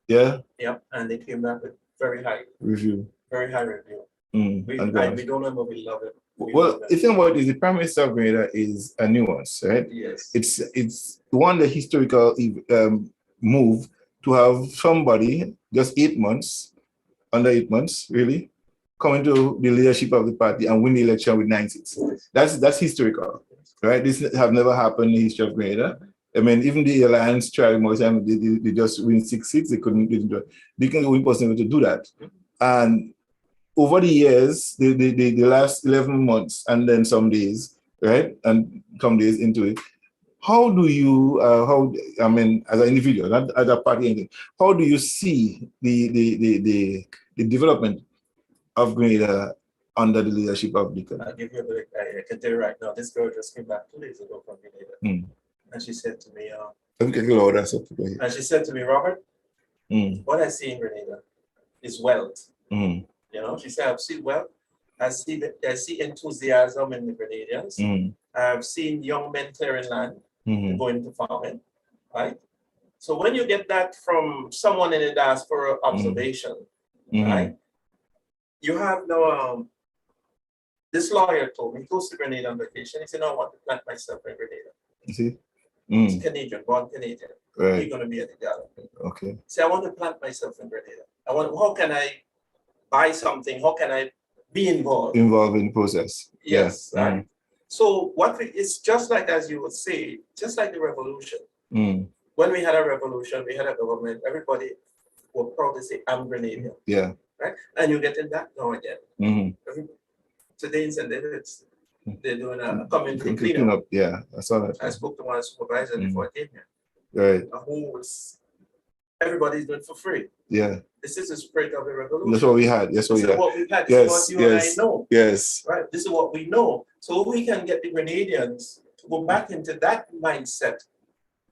Speaker 5: Yeah.
Speaker 6: Yep. And they came back with very high
Speaker 5: review.
Speaker 6: Very high review. We don't know, but we love it.
Speaker 5: Well, the thing about it is the Prime Minister of Grenada is a nuance, right?
Speaker 6: Yes.
Speaker 5: It's one the historical move to have somebody just 8 months, under 8 months, really, come into the leadership of the party and win the election with 9 seats. That's historical, right? This have never happened in the history of Grenada. I mean, even the Alliance tried more time, they just win 6 seats, they couldn't do it. They can only possible to do that. And over the years, the last 11 months and then some days, right? And some days into it, how do you, I mean, as an individual, not as a party, anything, how do you see the development of Grenada under the leadership of Deacon?
Speaker 6: I'll give you a bit, I can tell you right now, this girl just came back 2 days ago from Grenada. And she said to me, and she said to me, Robert, what I see in Grenada is wealth. You know, she said, I've seen wealth. I see enthusiasm in the Grenadians. I've seen young men clearing land, going to farming, right? So when you get that from someone in the diaspora observation, right? You have no, this lawyer told me, he goes to Grenada on vacation. He said, no, I want to plant myself in Grenada.
Speaker 5: You see?
Speaker 6: He's Canadian, born Canadian.
Speaker 5: Right.
Speaker 6: He's going to be at the gala.
Speaker 5: Okay.
Speaker 6: See, I want to plant myself in Grenada. How can I buy something? How can I be involved? Involved
Speaker 5: in the process.
Speaker 6: Yes. Right. So it's just like, as you would say, just like the revolution. When we had a revolution, we had a government, everybody would probably say, I'm Grenadian.
Speaker 5: Yeah.
Speaker 6: Right? And you're getting that now again. Today in St. David's, they're doing a community cleanup.
Speaker 5: Yeah, I saw that.
Speaker 6: I spoke to one supervisor before I came here.
Speaker 5: Right.
Speaker 6: Everybody's doing it for free.
Speaker 5: Yeah.
Speaker 6: This is the spirit of the revolution.
Speaker 5: That's what we had. Yes,
Speaker 6: this is what we've had. This is what you and I know.
Speaker 5: Yes.
Speaker 6: Right. This is what we know. So we can get the Grenadians to go back into that mindset.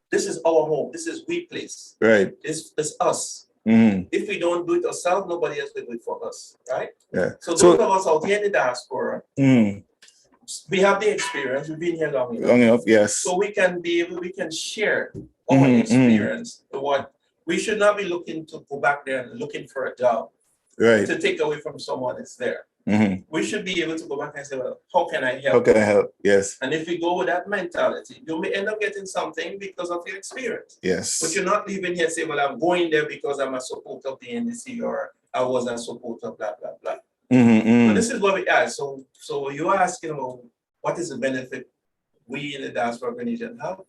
Speaker 6: This is our home. This is we place.
Speaker 5: Right.
Speaker 6: It's us. If we don't do it ourselves, nobody else will do it for us. Right?
Speaker 5: Yeah.
Speaker 6: So those of us out here in the diaspora, we have the experience. We've been here long enough.
Speaker 5: Long enough, yes.
Speaker 6: So we can share our experience. What we should not be looking to go back there and looking for a job,
Speaker 5: right,
Speaker 6: to take away from someone that's there. We should be able to go back and say, well, how can I help?
Speaker 5: How can I help? Yes.
Speaker 6: And if we go with that mentality, you may end up getting something because of your experience.
Speaker 5: Yes.
Speaker 6: But you're not leaving here and say, well, I'm going there because I'm a supporter of the NDC or I was a supporter of blah, blah, blah. So this is what we ask. So you're asking about what is the benefit we in the diaspora Grenadian have,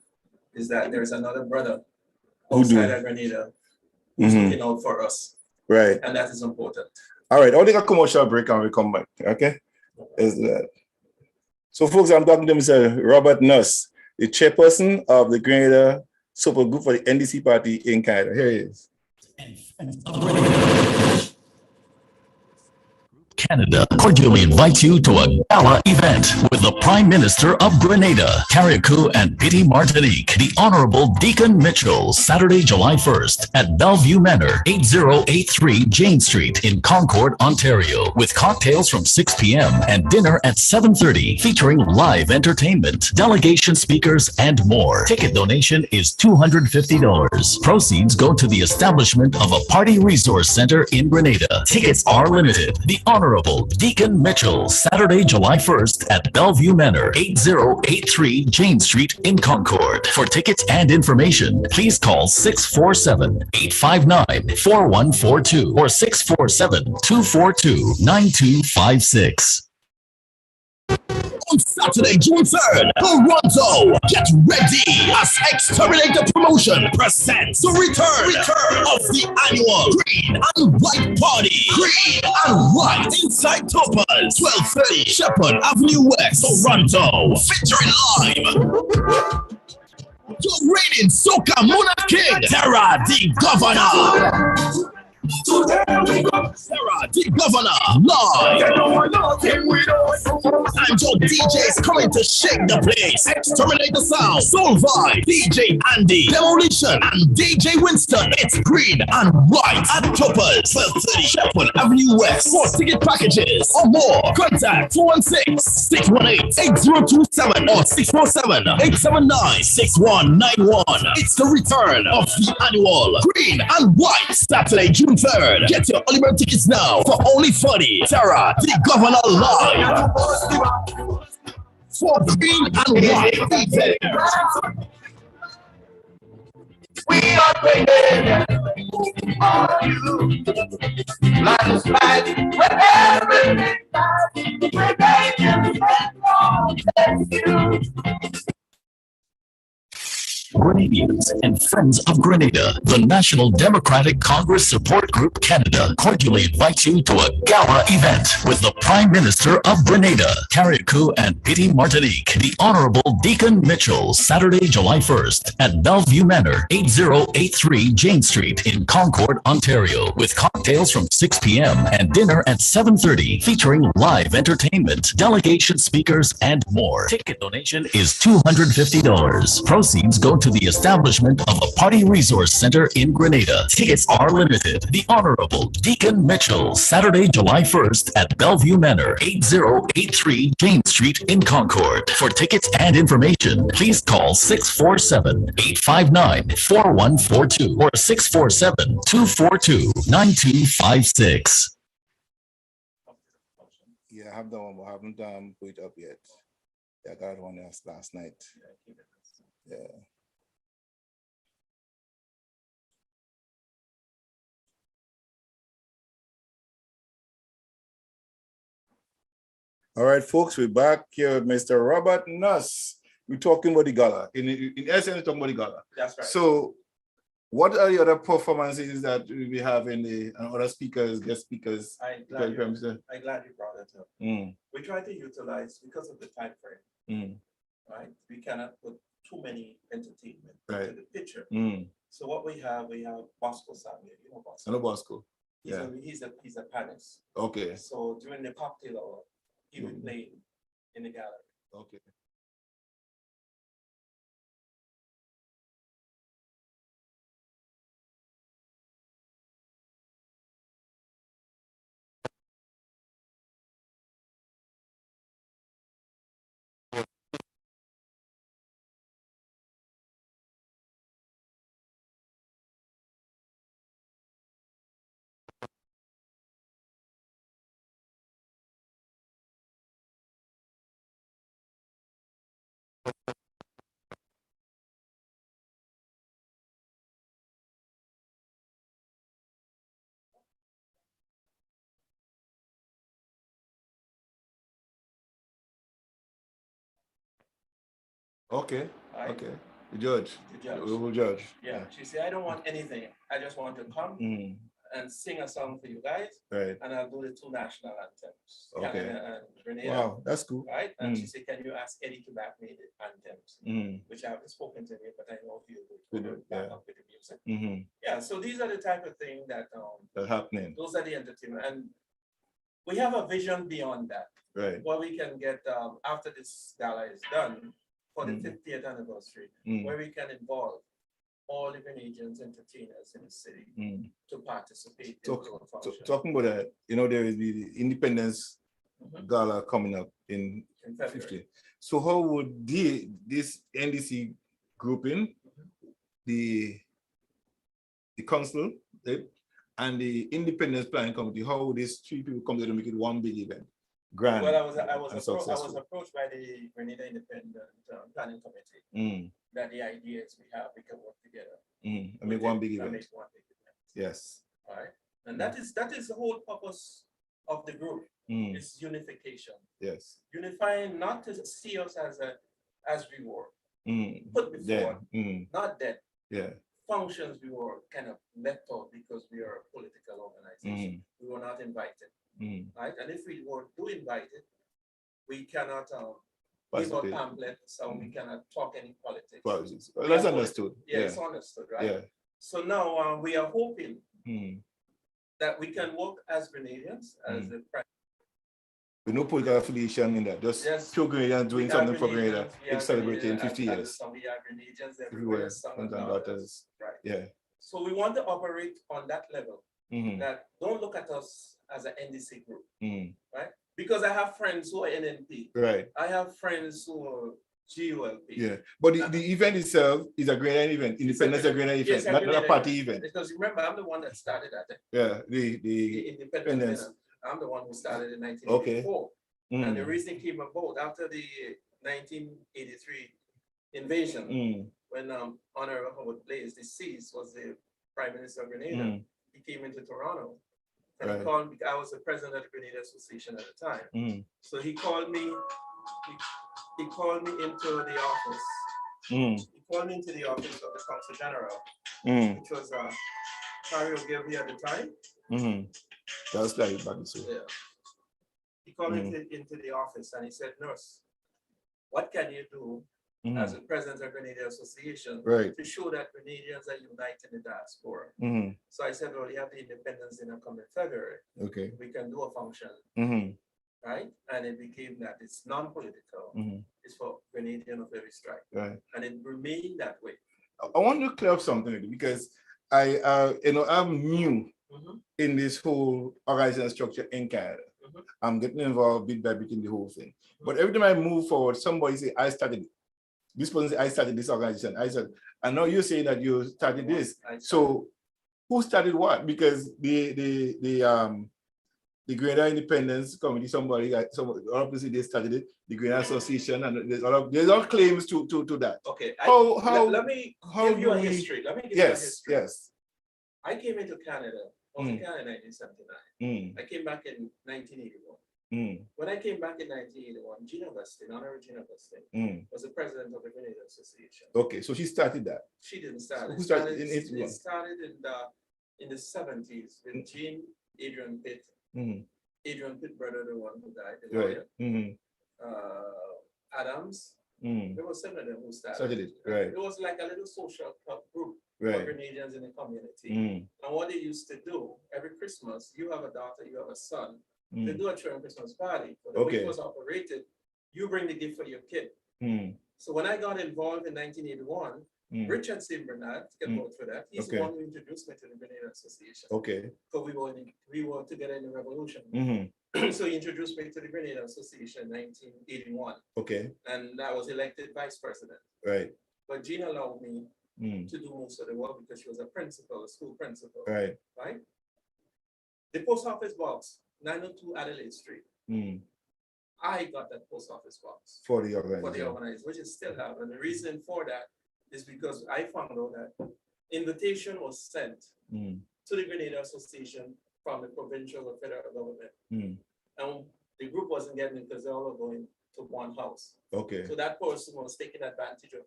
Speaker 6: is that there's another brother outside of Grenada who's looking out for us.
Speaker 5: Right.
Speaker 6: And that is important.
Speaker 5: All right, I'll take a commercial break and we'll come back. Okay? Is that. So folks, I'm talking to Mr. Robert Nuss, the chairperson of the Grenada Support Group for the NDC party in Canada. Here he is.
Speaker 4: Canada cordially invites you to a gala event with the Prime Minister of Grenada, Carriacou and Petite Martinique, the Honorable Deacon Mitchell, Saturday, July 1st at Bellevue Manor, 8083 Jane Street in Concord, Ontario, with cocktails from 6 p.m. and dinner at 7:30, featuring live entertainment, delegation speakers, and more. Ticket donation is $250. Proceeds go to the establishment of a party resource center in Grenada. Tickets are limited. The Honorable Deacon Mitchell, Saturday, July 1st at Bellevue Manor, 8083 Jane Street in Concord. For tickets and information, please call 647-859-4142 or 647-242-9256.
Speaker 3: On Saturday, June 3rd, Toronto, get ready as Exterminator Promotion presents the return of the annual Green and White Party. Green and White inside Topaz, 1230 Shepherd Avenue West, Toronto. Featuring live the reigning Soca Monarch King, Terra the Governor. Sarah, the governor, live. And your DJ's coming to shake the place. Exterminate the sound. Soul Vibe, DJ Andy, Demolition, and DJ Winston. It's green and white at Toppers, 1230 Shepherd Avenue West. For ticket packages or more, contact 416-618-8027 or 647-879-6191. It's the return of the annual Green and White, Saturday, June 3rd. Get your early bird tickets now for only $40. Sarah, the governor, live. For Green and White event.
Speaker 2: We are Grenadians, all you. Like a spike, where everything dies. Grenadians, and all bless you.
Speaker 4: Grenadians and Friends of Grenada, the National Democratic Congress Support Group Canada cordially invites you to a gala event with the Prime Minister of Grenada, Carriacou and Piti Martinique, the Honorable Deacon Mitchell, Saturday, July 1st at Bellevue Manor, 8083 Jane Street in Concord, Ontario, with cocktails from 6 p.m. and dinner at 7:30, featuring live entertainment, delegation speakers, and more. Ticket donation is $250. Proceeds go to the establishment of a party resource center in Grenada. Tickets are limited. The Honorable Deacon Mitchell, Saturday, July 1st at Bellevue Manor, 8083 Jane Street in Concord. For tickets and information, please call 647-859-4142 or 647-242-9256.
Speaker 5: Yeah, I have that one, but I haven't put it up yet. Yeah, I got one last night. Yeah. All right, folks, we're back here with Mr. Robert Nuss. We're talking about the gala. In essence, we're talking about the gala.
Speaker 6: That's right.
Speaker 5: So, what are the other performances that we have in the other speakers, guest speakers?
Speaker 6: I'm glad you brought it up. We try to utilize, because of the time frame, right? We cannot put too many entertainment into the picture. So what we have Bosco Samuel. You know Bosco.
Speaker 5: I know Bosco.
Speaker 6: He's a panelist.
Speaker 5: Okay.
Speaker 6: So during the cocktail hour, he will play in the gallery.
Speaker 5: Okay. Okay.
Speaker 6: Right.
Speaker 5: Okay. The judge. We will judge.
Speaker 6: Yeah. She said, I don't want anything. I just want to come and sing a song for you guys.
Speaker 5: Right.
Speaker 6: And I'll do the 2 national anthems.
Speaker 5: Okay.
Speaker 6: Canada and Grenada.
Speaker 5: Wow, that's cool.
Speaker 6: Right. And she said, can you ask Eddie to back me the anthems? Which I haven't spoken to me, but I know you will back up with the music. Yeah. So these are the type of thing that
Speaker 5: that's happening.
Speaker 6: Those are the entertainment. And we have a vision beyond that.
Speaker 5: Right.
Speaker 6: What we can get after this gala is done for the 50th anniversary, where we can involve all the Grenadians entertainers in the city to participate in the function.
Speaker 5: Talking about that, there is the Independence Gala coming up in
Speaker 6: February.
Speaker 5: 50. So how would this NDC grouping, the council, and the Independence Planning Committee, how would these 3 people come together to make it one big event? Grand.
Speaker 6: Well, I was approached by the Grenada Independent Planning Committee that the ideas we have, we can work together.
Speaker 5: And make one big event. Yes.
Speaker 6: All right. And that is the whole purpose of the group. It's unification.
Speaker 5: Yes.
Speaker 6: Unifying, not to see us as we were put before, not that.
Speaker 5: Yeah.
Speaker 6: Functions we were kind of left out because we are a political organization. We were not invited. Right. And if we were invited, we cannot give out pamphlets, so we cannot talk any politics.
Speaker 5: Well, that's understood.
Speaker 6: Yeah, it's understood, right?
Speaker 5: Yeah.
Speaker 6: So now we are hoping that we can work as Grenadians, as the
Speaker 5: With no political affiliation in that, just
Speaker 6: Yes.
Speaker 5: pure Grenadians doing
Speaker 6: we are
Speaker 5: something for Grenada.
Speaker 6: Grenadians, we are
Speaker 5: It's celebrating
Speaker 6: Grenadians,
Speaker 5: 50
Speaker 6: and
Speaker 5: years.
Speaker 6: so we are Grenadians
Speaker 5: Everywhere,
Speaker 6: everywhere, sons and daughters. Right.
Speaker 5: Yeah.
Speaker 6: So we want to operate on that level.
Speaker 5: Mhm.
Speaker 6: That don't look at us as an NDC group,
Speaker 5: Mhm.
Speaker 6: right? Because I have friends who are NNP.
Speaker 5: Right.
Speaker 6: I have friends who are GULP.
Speaker 5: Yeah. But the event itself is a Grenadian event. Independence is a Grenadian
Speaker 6: Yes,
Speaker 5: event, not a
Speaker 6: Grenadian
Speaker 5: party event.
Speaker 6: Because remember, I'm the one that started that.
Speaker 5: Yeah.
Speaker 6: The
Speaker 5: The
Speaker 6: independence.
Speaker 5: independence.
Speaker 6: I'm the one who started in 1984. And the
Speaker 5: Mm.
Speaker 6: reason came about after the 1983 invasion,
Speaker 5: Mm.
Speaker 6: when Honorable Howard Blaze, deceased, was the Prime Minister of Grenada.
Speaker 5: Mm.
Speaker 6: He came into Toronto. And
Speaker 5: Right.
Speaker 6: he called me. I was the president of the Grenada Association at the time.
Speaker 5: Mm.
Speaker 6: So he called me. He called me into the office.
Speaker 5: Mm.
Speaker 6: He called me into the office of the Consul General,
Speaker 5: Mm.
Speaker 6: which was Harry Ogilvy at the time.
Speaker 5: Mm. That's like back this way.
Speaker 6: Yeah. He called me into the office and he said, "Nurse, what can you do as the president of Grenada Association
Speaker 5: Right.
Speaker 6: to show that Grenadians are united in the diaspora?"
Speaker 5: Mm.
Speaker 6: So I said, "Well, you have the independence dinner coming February.
Speaker 5: Okay.
Speaker 6: We can do a function."
Speaker 5: Mm.
Speaker 6: Right? And it became that it's non-political.
Speaker 5: Mm.
Speaker 6: It's for Grenadian of every stripe.
Speaker 5: Right.
Speaker 6: And it remained that way.
Speaker 5: I want to clear up something because I'm new in this whole organization structure in Canada. I'm getting involved bit by bit in the whole thing. But every time I move forward, somebody say, I started it. This person say, I started this organization. I said, I know you're saying that you started this. So who started what? Because the Grenada Independence Committee, somebody obviously they started it, the Grenada Association, and there's all claims to that.
Speaker 6: Okay. Let me give you a history. Let me give you a history.
Speaker 5: Yes.
Speaker 6: I came into Canada. I was in Canada in 1979. I came back in 1981. When I came back in 1981, Gina Weston, Honorable Gina Weston, was the president of the Grenada Association.
Speaker 5: Okay, so she started that.
Speaker 6: She didn't start it.
Speaker 5: Who started
Speaker 6: It started in the 70s with Jean Adrian Pitt. Adrian Pitt, brother, the one who died, the lawyer. Adams. There was some of them who started
Speaker 5: it. Right.
Speaker 6: It was like a little social club group for Grenadians in the community. And what they used to do, every Christmas, you have a daughter, you have a son, they do a children Christmas party. But the way it was operated, you bring the gift for your kid. So when I got involved in 1981, Richard St. Bernard, to get vote for that, he's the one who introduced me to the Grenada Association.
Speaker 5: Okay.
Speaker 6: Because we were together in the revolution. So he introduced me to the Grenada Association in 1981.
Speaker 5: Okay.
Speaker 6: And I was elected vice president.
Speaker 5: Right.
Speaker 6: But Gina allowed me to do most of the work because she was a principal, a school principal.
Speaker 5: Right.
Speaker 6: Right? The post office box, 902 Adelaide Street. I got that post office box
Speaker 5: for the organization.
Speaker 6: For the organization, which is still have. And the reason for that is because I found out that invitation was sent to the Grenada Association from the provincial or federal government. And the group wasn't getting it because they all were going to one house.
Speaker 5: Okay.
Speaker 6: So that person was taking advantage of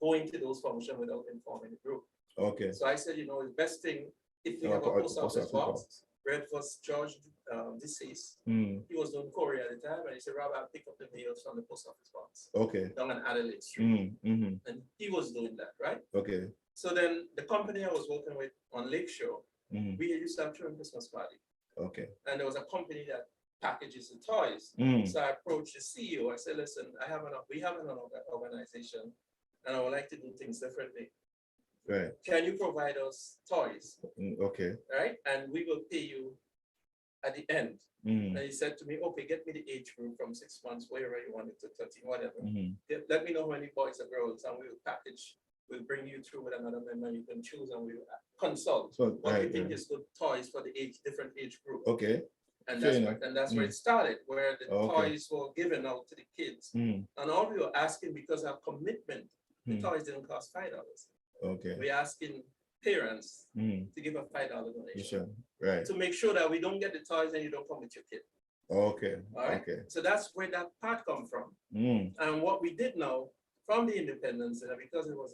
Speaker 6: going to those functions without informing the group.
Speaker 5: Okay.
Speaker 6: So I said, the best thing, if we have a post office box, Red was George deceased. He was doing Korea at the time, and he said, Rob, I'll pick up the mails from the post office box.
Speaker 5: Okay.
Speaker 6: Down on Adelaide Street. And he was doing that, right?
Speaker 5: Okay.
Speaker 6: So then the company I was working with on Lakeshore, we used to have children Christmas party.
Speaker 5: Okay.
Speaker 6: And there was a company that packages the toys. So I approached the CEO. I said, listen, we have an organization, and I would like to do things differently.
Speaker 5: Right.
Speaker 6: Can you provide us toys?
Speaker 5: Okay.
Speaker 6: Right? And we will pay you at the end. And he said to me, okay, get me the age group from 6 months, wherever you want it to 13, whatever. Let me know how many boys or girls, and we will package. We'll bring you through with another member. You can choose, and we'll consult.
Speaker 5: So,
Speaker 6: what you think is good toys for the different age group.
Speaker 5: Okay.
Speaker 6: And that's where it started, where the toys were given out to the kids. And all we were asking, because of commitment, the toys didn't cost $5.
Speaker 5: Okay.
Speaker 6: We're asking parents to give a $5 donation.
Speaker 5: Sure. Right.
Speaker 6: To make sure that we don't get the toys and you don't come with your kid.
Speaker 5: Okay.
Speaker 6: All right.
Speaker 5: Okay.
Speaker 6: So that's where that part come from. And what we did now from the independence, because it was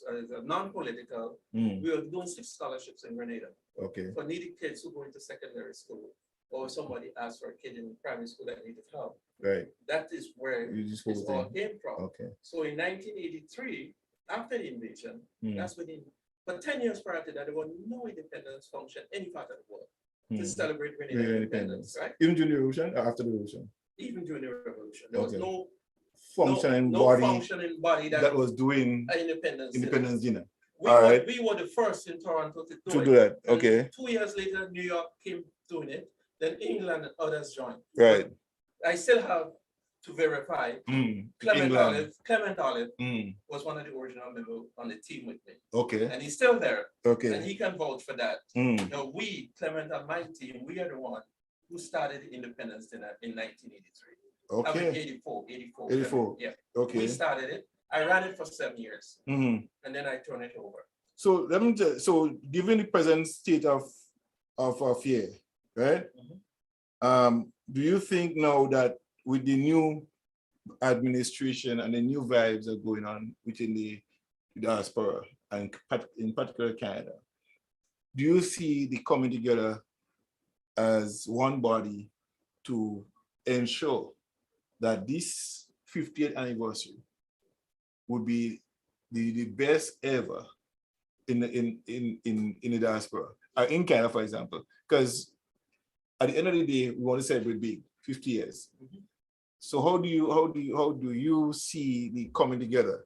Speaker 6: a non-political, we were doing 6 scholarships in Grenada.
Speaker 5: Okay.
Speaker 6: For needy kids who go into secondary school, or somebody asked for a kid in primary school that needed help.
Speaker 5: Right.
Speaker 6: That is where this all came from.
Speaker 5: Okay.
Speaker 6: So in 1983, after the invasion, that's when but 10 years prior to that, there was no independence function any part of the world. to celebrate Grenada
Speaker 5: Grenada
Speaker 6: independence, right?
Speaker 5: Even during the revolution or after the revolution?
Speaker 6: Even during the revolution, there was
Speaker 5: Okay.
Speaker 6: no
Speaker 5: Functioning
Speaker 6: no
Speaker 5: body
Speaker 6: functioning body
Speaker 5: that was doing
Speaker 6: independence.
Speaker 5: independence dinner.
Speaker 6: We
Speaker 5: All
Speaker 6: were,
Speaker 5: right.
Speaker 6: we were the first in Toronto to do
Speaker 5: To
Speaker 6: it.
Speaker 5: do that.
Speaker 6: And
Speaker 5: Okay.
Speaker 6: 2 years later, New York came doing it. Then England and others joined.
Speaker 5: Right.
Speaker 6: I still have to verify. Clement Olive was one of the original members on the team with me.
Speaker 5: Okay.
Speaker 6: And he's still there.
Speaker 5: Okay.
Speaker 6: And he can vouch for that. Now we, Clement and my team, we are the one who started the independence dinner in 1983.
Speaker 5: Okay.
Speaker 6: 84. Yeah.
Speaker 5: Okay.
Speaker 6: We started it. I ran it for 7 years. And then I turned it over.
Speaker 5: So let me tell, so given the present state of affair, right? Do you think now that with the new administration and the new vibes that are going on within the diaspora and in particular Canada, do you see the coming together as one body to ensure that this 50th anniversary would be the best ever in the diaspora, in Canada, for example? Because at the end of the day, we want to celebrate big, 50 years. So how do you see the coming together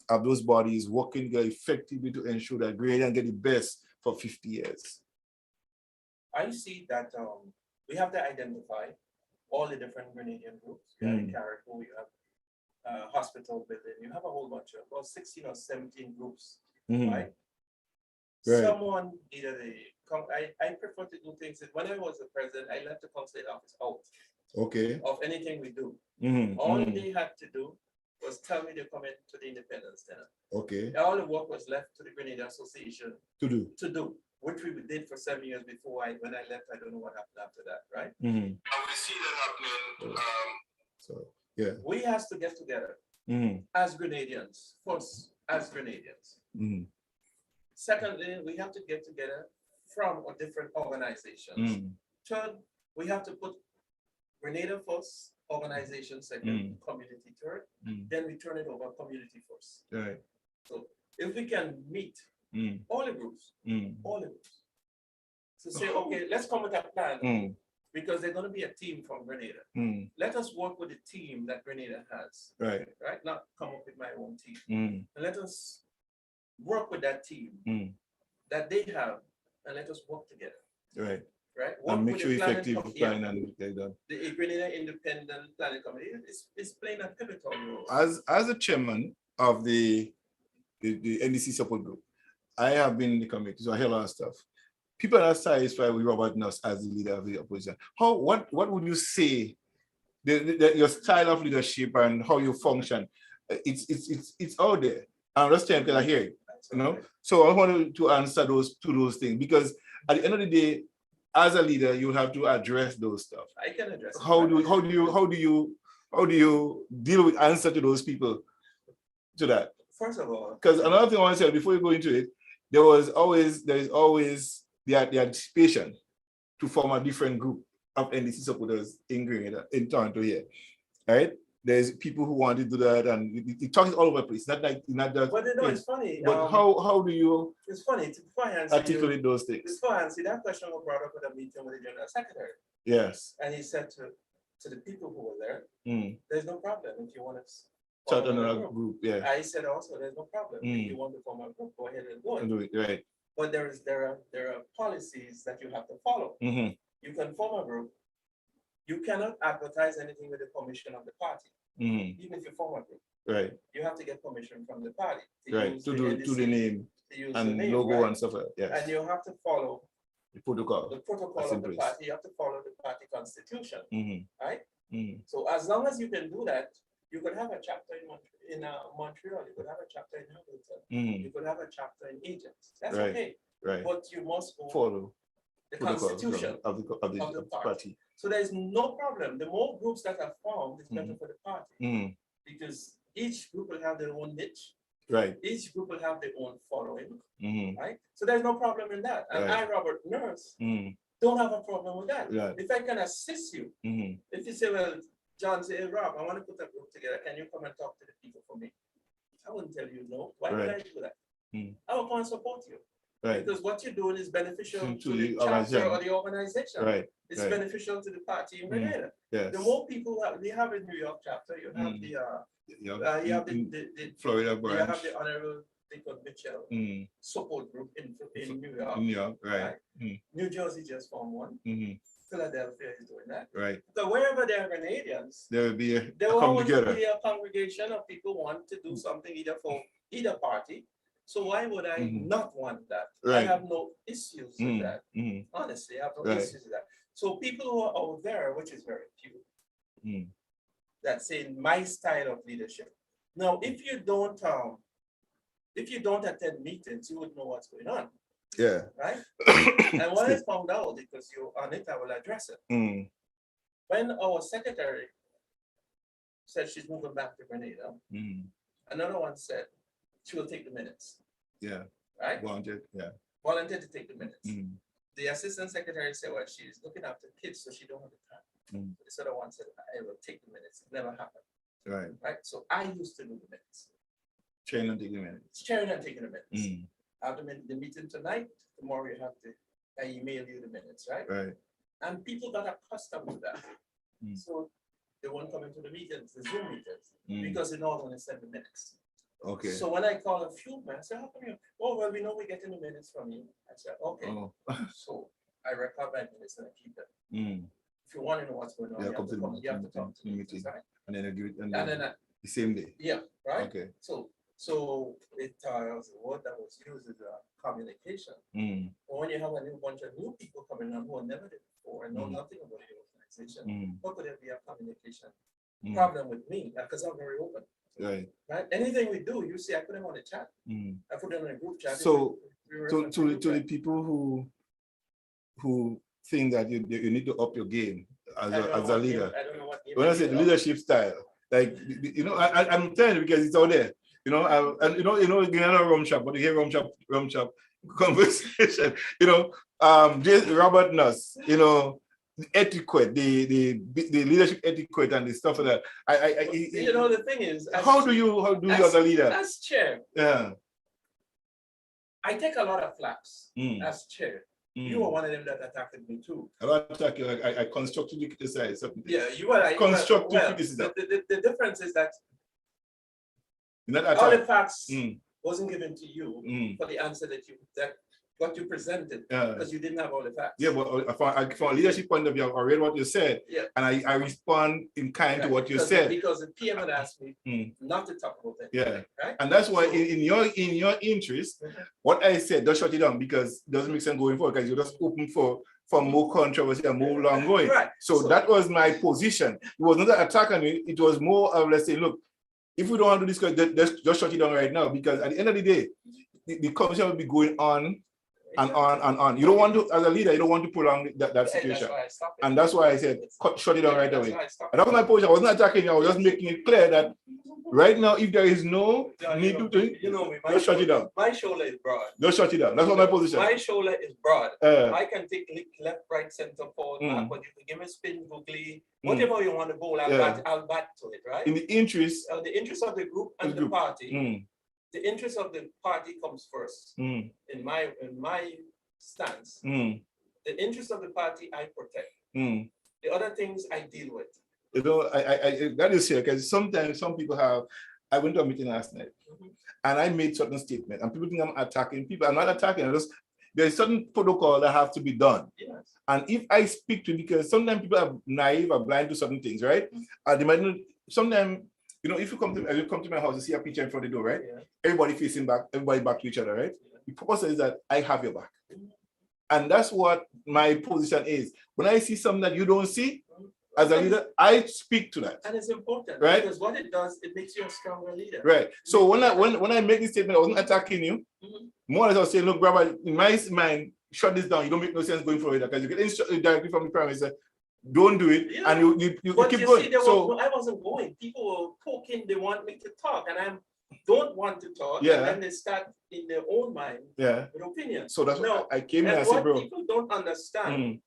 Speaker 5: of those bodies working together effectively to ensure that Grenada get the best for 50 years?
Speaker 6: I see that we have to identify all the different Grenadian groups. You have the Carriacou, you have hospital building, you have a whole bunch of about 16 or 17 groups, right? Someone either I prefer to do things that when I was the president, I left the consulate office out.
Speaker 5: Okay.
Speaker 6: Of anything we do. All they had to do was tell me to come into the independence dinner.
Speaker 5: Okay.
Speaker 6: All the work was left to the Grenada Association
Speaker 5: to do,
Speaker 6: which we did for 7 years before when I left. I don't know what happened after that, right?
Speaker 5: And
Speaker 6: we see that happening.
Speaker 5: So yeah,
Speaker 6: we have to get together as Grenadians. First, as Grenadians. Secondly, we have to get together from different organizations. Third, we have to put Grenada first, organization second, community third, then we turn it over community first.
Speaker 5: Right.
Speaker 6: So if we can meet all the groups, so say, okay, let's come with a plan because there's going to be a team from Grenada. Let us work with the team that Grenada has.
Speaker 5: Right.
Speaker 6: Right. Not come up with my own team. And let us work with that team that they have, and let us work together.
Speaker 5: Right.
Speaker 6: Right.
Speaker 5: And make sure effective plan and like that.
Speaker 6: The Grenada Independent Planning Committee is playing a pivotal role.
Speaker 5: As a chairman of the NDC support group, I have been in the committee, so I hear a lot of stuff. People are not satisfied with Robert Nuss as the leader of the opposition. What would you say your style of leadership and how you function? It's out there. I understand because I hear it. You know, so I wanted to answer those things, because at the end of the day, as a leader, you have to address those stuff.
Speaker 6: I can address.
Speaker 5: How do you deal with answer to those people to that?
Speaker 6: First of all,
Speaker 5: because another thing I want to say before you go into it, there is always the anticipation to form a different group of NDC supporters in Grenada, in Toronto here, right? There's people who want to do that, and it talks all over the place. Not just.
Speaker 6: But you know, it's funny.
Speaker 5: But how do you?
Speaker 6: It's funny to
Speaker 5: articulate those things.
Speaker 6: Before I answer that question, was brought up at a meeting with the general secretary.
Speaker 5: Yes.
Speaker 6: And he said to the people who were there, "There's no problem if you want to
Speaker 5: start another group." Yeah.
Speaker 6: I said also, "There's no problem if you want to form a group. Go ahead and do it."
Speaker 5: Do it, right.
Speaker 6: But there are policies that you have to follow. You can form a group. You cannot advertise anything with the permission of the party, even if you form a group.
Speaker 5: Right.
Speaker 6: You have to get permission from the party.
Speaker 5: To do the name and logo, right? And stuff like that. Yes.
Speaker 6: And you have to follow
Speaker 5: the protocol.
Speaker 6: The protocol of the party. You have to follow the party constitution, right? So as long as you can do that, you could have a chapter in Montreal. You could have a chapter in Hamilton. You could have a chapter in Ajax. That's
Speaker 5: right.
Speaker 6: Okay.
Speaker 5: Right.
Speaker 6: But you must
Speaker 5: follow
Speaker 6: the constitution
Speaker 5: of the party.
Speaker 6: So there is no problem. The more groups that are formed, it's better for the party, because each group will have their own niche.
Speaker 5: Right.
Speaker 6: Each group will have their own following. Right. So there's no problem in that. And I, Robert Nurse, don't have a problem with that.
Speaker 5: Right.
Speaker 6: If I can assist you, if you say, well, John, say, hey, Rob, I want to put a group together. Can you come and talk to the people for me? I wouldn't tell you no. Why would I do that? I will come and support you.
Speaker 5: Right.
Speaker 6: Because what you're doing is beneficial
Speaker 5: To
Speaker 6: to
Speaker 5: the
Speaker 6: the chapter
Speaker 5: organization.
Speaker 6: or the organization.
Speaker 5: Right.
Speaker 6: It's
Speaker 5: right.
Speaker 6: beneficial to the party in Grenada.
Speaker 5: Yes.
Speaker 6: The more people we have in New York chapter, you have the you have the
Speaker 5: Florida
Speaker 6: you
Speaker 5: branch.
Speaker 6: have the Honorable Lincoln Mitchell support group in New York.
Speaker 5: New York, right.
Speaker 6: New Jersey just formed one. Philadelphia is doing that.
Speaker 5: Right.
Speaker 6: So wherever there are Grenadians,
Speaker 5: There will be
Speaker 6: there
Speaker 5: a
Speaker 6: will
Speaker 5: come
Speaker 6: always
Speaker 5: together.
Speaker 6: be a congregation of people who want to do something either for either party. So why would I not want that? I
Speaker 5: Right.
Speaker 6: have no issues with that. Honestly, I have no
Speaker 5: Right.
Speaker 6: issues with that. So people who are out there, which is very few, that say my style of leadership. Now, if you don't attend meetings, you wouldn't know what's going on,
Speaker 5: Yeah.
Speaker 6: right? And when I found out, because you're on it, I will address it. When our secretary said she's moving back to Grenada, another one said she will take the minutes,
Speaker 5: Yeah.
Speaker 6: right?
Speaker 5: Wanted. Yeah.
Speaker 6: Volunteered to take the minutes. The assistant secretary said, well, she's looking after kids, so she don't have the time. This other one said, I will take the minutes. It never happened,
Speaker 5: Right.
Speaker 6: right? So I used to do the minutes.
Speaker 5: Train and take the minutes.
Speaker 6: It's chairing and taking the minutes. After the meeting tonight, tomorrow you have to, I email you the minutes, right?
Speaker 5: Right.
Speaker 6: And people got accustomed to that. So they won't come into the meetings, the Zoom meetings, because they know I'm going to send the minutes.
Speaker 5: Okay.
Speaker 6: So when I call a few men, I say, how come you? Oh, well, we know we're getting the minutes from you. I said, okay.
Speaker 5: Oh.
Speaker 6: So I record my minutes and I keep them. If you want to know what's going on,
Speaker 5: Yeah,
Speaker 6: you have to come, you have to talk to me,
Speaker 5: meeting.
Speaker 6: right?
Speaker 5: And then I give it
Speaker 6: And then,
Speaker 5: the same day.
Speaker 6: yeah, right?
Speaker 5: Okay.
Speaker 6: So it was a word that was used as communication. But when you have a new bunch of new people coming on who have never did before and know nothing about the organization, how could there be a communication problem with me? Because I'm very open.
Speaker 5: Right.
Speaker 6: Right? Anything we do, you see, I put them on the chat. I put them in a group chat.
Speaker 5: So
Speaker 6: We
Speaker 5: to
Speaker 6: reference group
Speaker 5: the
Speaker 6: chat.
Speaker 5: people who think that you need to up your game
Speaker 6: I
Speaker 5: as
Speaker 6: don't know
Speaker 5: a
Speaker 6: what
Speaker 5: leader.
Speaker 6: game- I don't know what game
Speaker 5: When I
Speaker 6: I
Speaker 5: say
Speaker 6: do.
Speaker 5: leadership style, like I'm telling you because it's out there. You know, and you know, Guyana rum shop, but you hear rum shop conversation. You know, Robert Nuss. You know, the etiquette, the leadership etiquette, and the stuff like that.
Speaker 6: You know, the thing is,
Speaker 5: how do you as a leader?
Speaker 6: as chair,
Speaker 5: Yeah.
Speaker 6: I take a lot of flaps as chair. You were
Speaker 5: Mm.
Speaker 6: one of them that attacked me too.
Speaker 5: I don't attack you. I constructively criticize something.
Speaker 6: Yeah, you were.
Speaker 5: Constructive criticism.
Speaker 6: The difference is that
Speaker 5: You're not
Speaker 6: all the
Speaker 5: attack.
Speaker 6: facts
Speaker 5: Mm.
Speaker 6: wasn't given to you
Speaker 5: Mm.
Speaker 6: for the answer that what you presented
Speaker 5: Yeah.
Speaker 6: because you didn't have all the facts.
Speaker 5: Yeah, but from a leadership point of view, I read what you said,
Speaker 6: Yeah.
Speaker 5: and I respond in kind to what you
Speaker 6: Because-
Speaker 5: said.
Speaker 6: Because the PM had asked me
Speaker 5: Mm.
Speaker 6: not to talk about that.
Speaker 5: Yeah.
Speaker 6: Right.
Speaker 5: And that's why
Speaker 6: So-
Speaker 5: in your interest, what I said, don't shut it down because it doesn't make sense going forward because you're just open for more controversy and more long going.
Speaker 6: Right.
Speaker 5: So that was my position. It was not an attack on you, it was more of let's say, look, if we don't want to discuss, just shut it down right now because at the end of the day, the conversation will be going on and on and on. You don't want to, as a leader, you don't want to prolong that
Speaker 6: That's
Speaker 5: situation.
Speaker 6: why I stopped it.
Speaker 5: And that's why I said, shut it down right
Speaker 6: That's
Speaker 5: away.
Speaker 6: why I stopped
Speaker 5: And that was my position. I wasn't attacking you. I was just making it clear that right now, if there is no
Speaker 6: Yeah,
Speaker 5: need to,
Speaker 6: you know me.
Speaker 5: just shut it down.
Speaker 6: My shoulder is broad.
Speaker 5: Just shut it down. That's what my position.
Speaker 6: My shoulder is broad.
Speaker 5: Uh,
Speaker 6: I can take left, right, center, forward,
Speaker 5: Mm.
Speaker 6: backward. You can give me spin, googly, whatever you want to go.
Speaker 5: Yeah.
Speaker 6: I'll back to it, right?
Speaker 5: in the interest,
Speaker 6: The interest of the group and
Speaker 5: The
Speaker 6: the
Speaker 5: group.
Speaker 6: party.
Speaker 5: mm,
Speaker 6: The interest of the party comes first.
Speaker 5: mm,
Speaker 6: In my stance,
Speaker 5: mm,
Speaker 6: the interest of the party I protect.
Speaker 5: mm.
Speaker 6: The other things I deal with.
Speaker 5: You know, I that is here because sometimes some people have. I went to a meeting last night,
Speaker 6: Mhm.
Speaker 5: and I made certain statement, and people think I'm attacking people. I'm not attacking. There's certain protocol that have to be done.
Speaker 6: Yes.
Speaker 5: And if I speak to, because sometimes people are naive or blind to certain things, right? They might not, sometimes, you know, if you come to my house, you see a picture in front of the door, right?
Speaker 6: Yeah.
Speaker 5: Everybody facing back, everybody back to each other, right? The purpose is that I have your back. And that's what my position is. When I see something that you don't see, as a leader, I speak to that.
Speaker 6: And it's important,
Speaker 5: Right.
Speaker 6: because what it does, it makes you a stronger leader.
Speaker 5: Right. So when I make this statement, I wasn't attacking you.
Speaker 6: Mhm.
Speaker 5: More or less I was saying, look, brother, in my mind, shut this down. You don't make no sense going forward because you get instructed directly from the prime minister. Don't do it,
Speaker 6: Yeah.
Speaker 5: and you
Speaker 6: But
Speaker 5: keep
Speaker 6: you
Speaker 5: going.
Speaker 6: see,
Speaker 5: So
Speaker 6: I wasn't going. People were poking, they want me to talk, and I don't want to talk.
Speaker 5: Yeah.
Speaker 6: And then they start in their own mind
Speaker 5: yeah.
Speaker 6: with opinions.
Speaker 5: So that's
Speaker 6: No,
Speaker 5: what I came here
Speaker 6: And
Speaker 5: and I said,
Speaker 6: what
Speaker 5: bro.
Speaker 6: people don't understand,
Speaker 5: mm,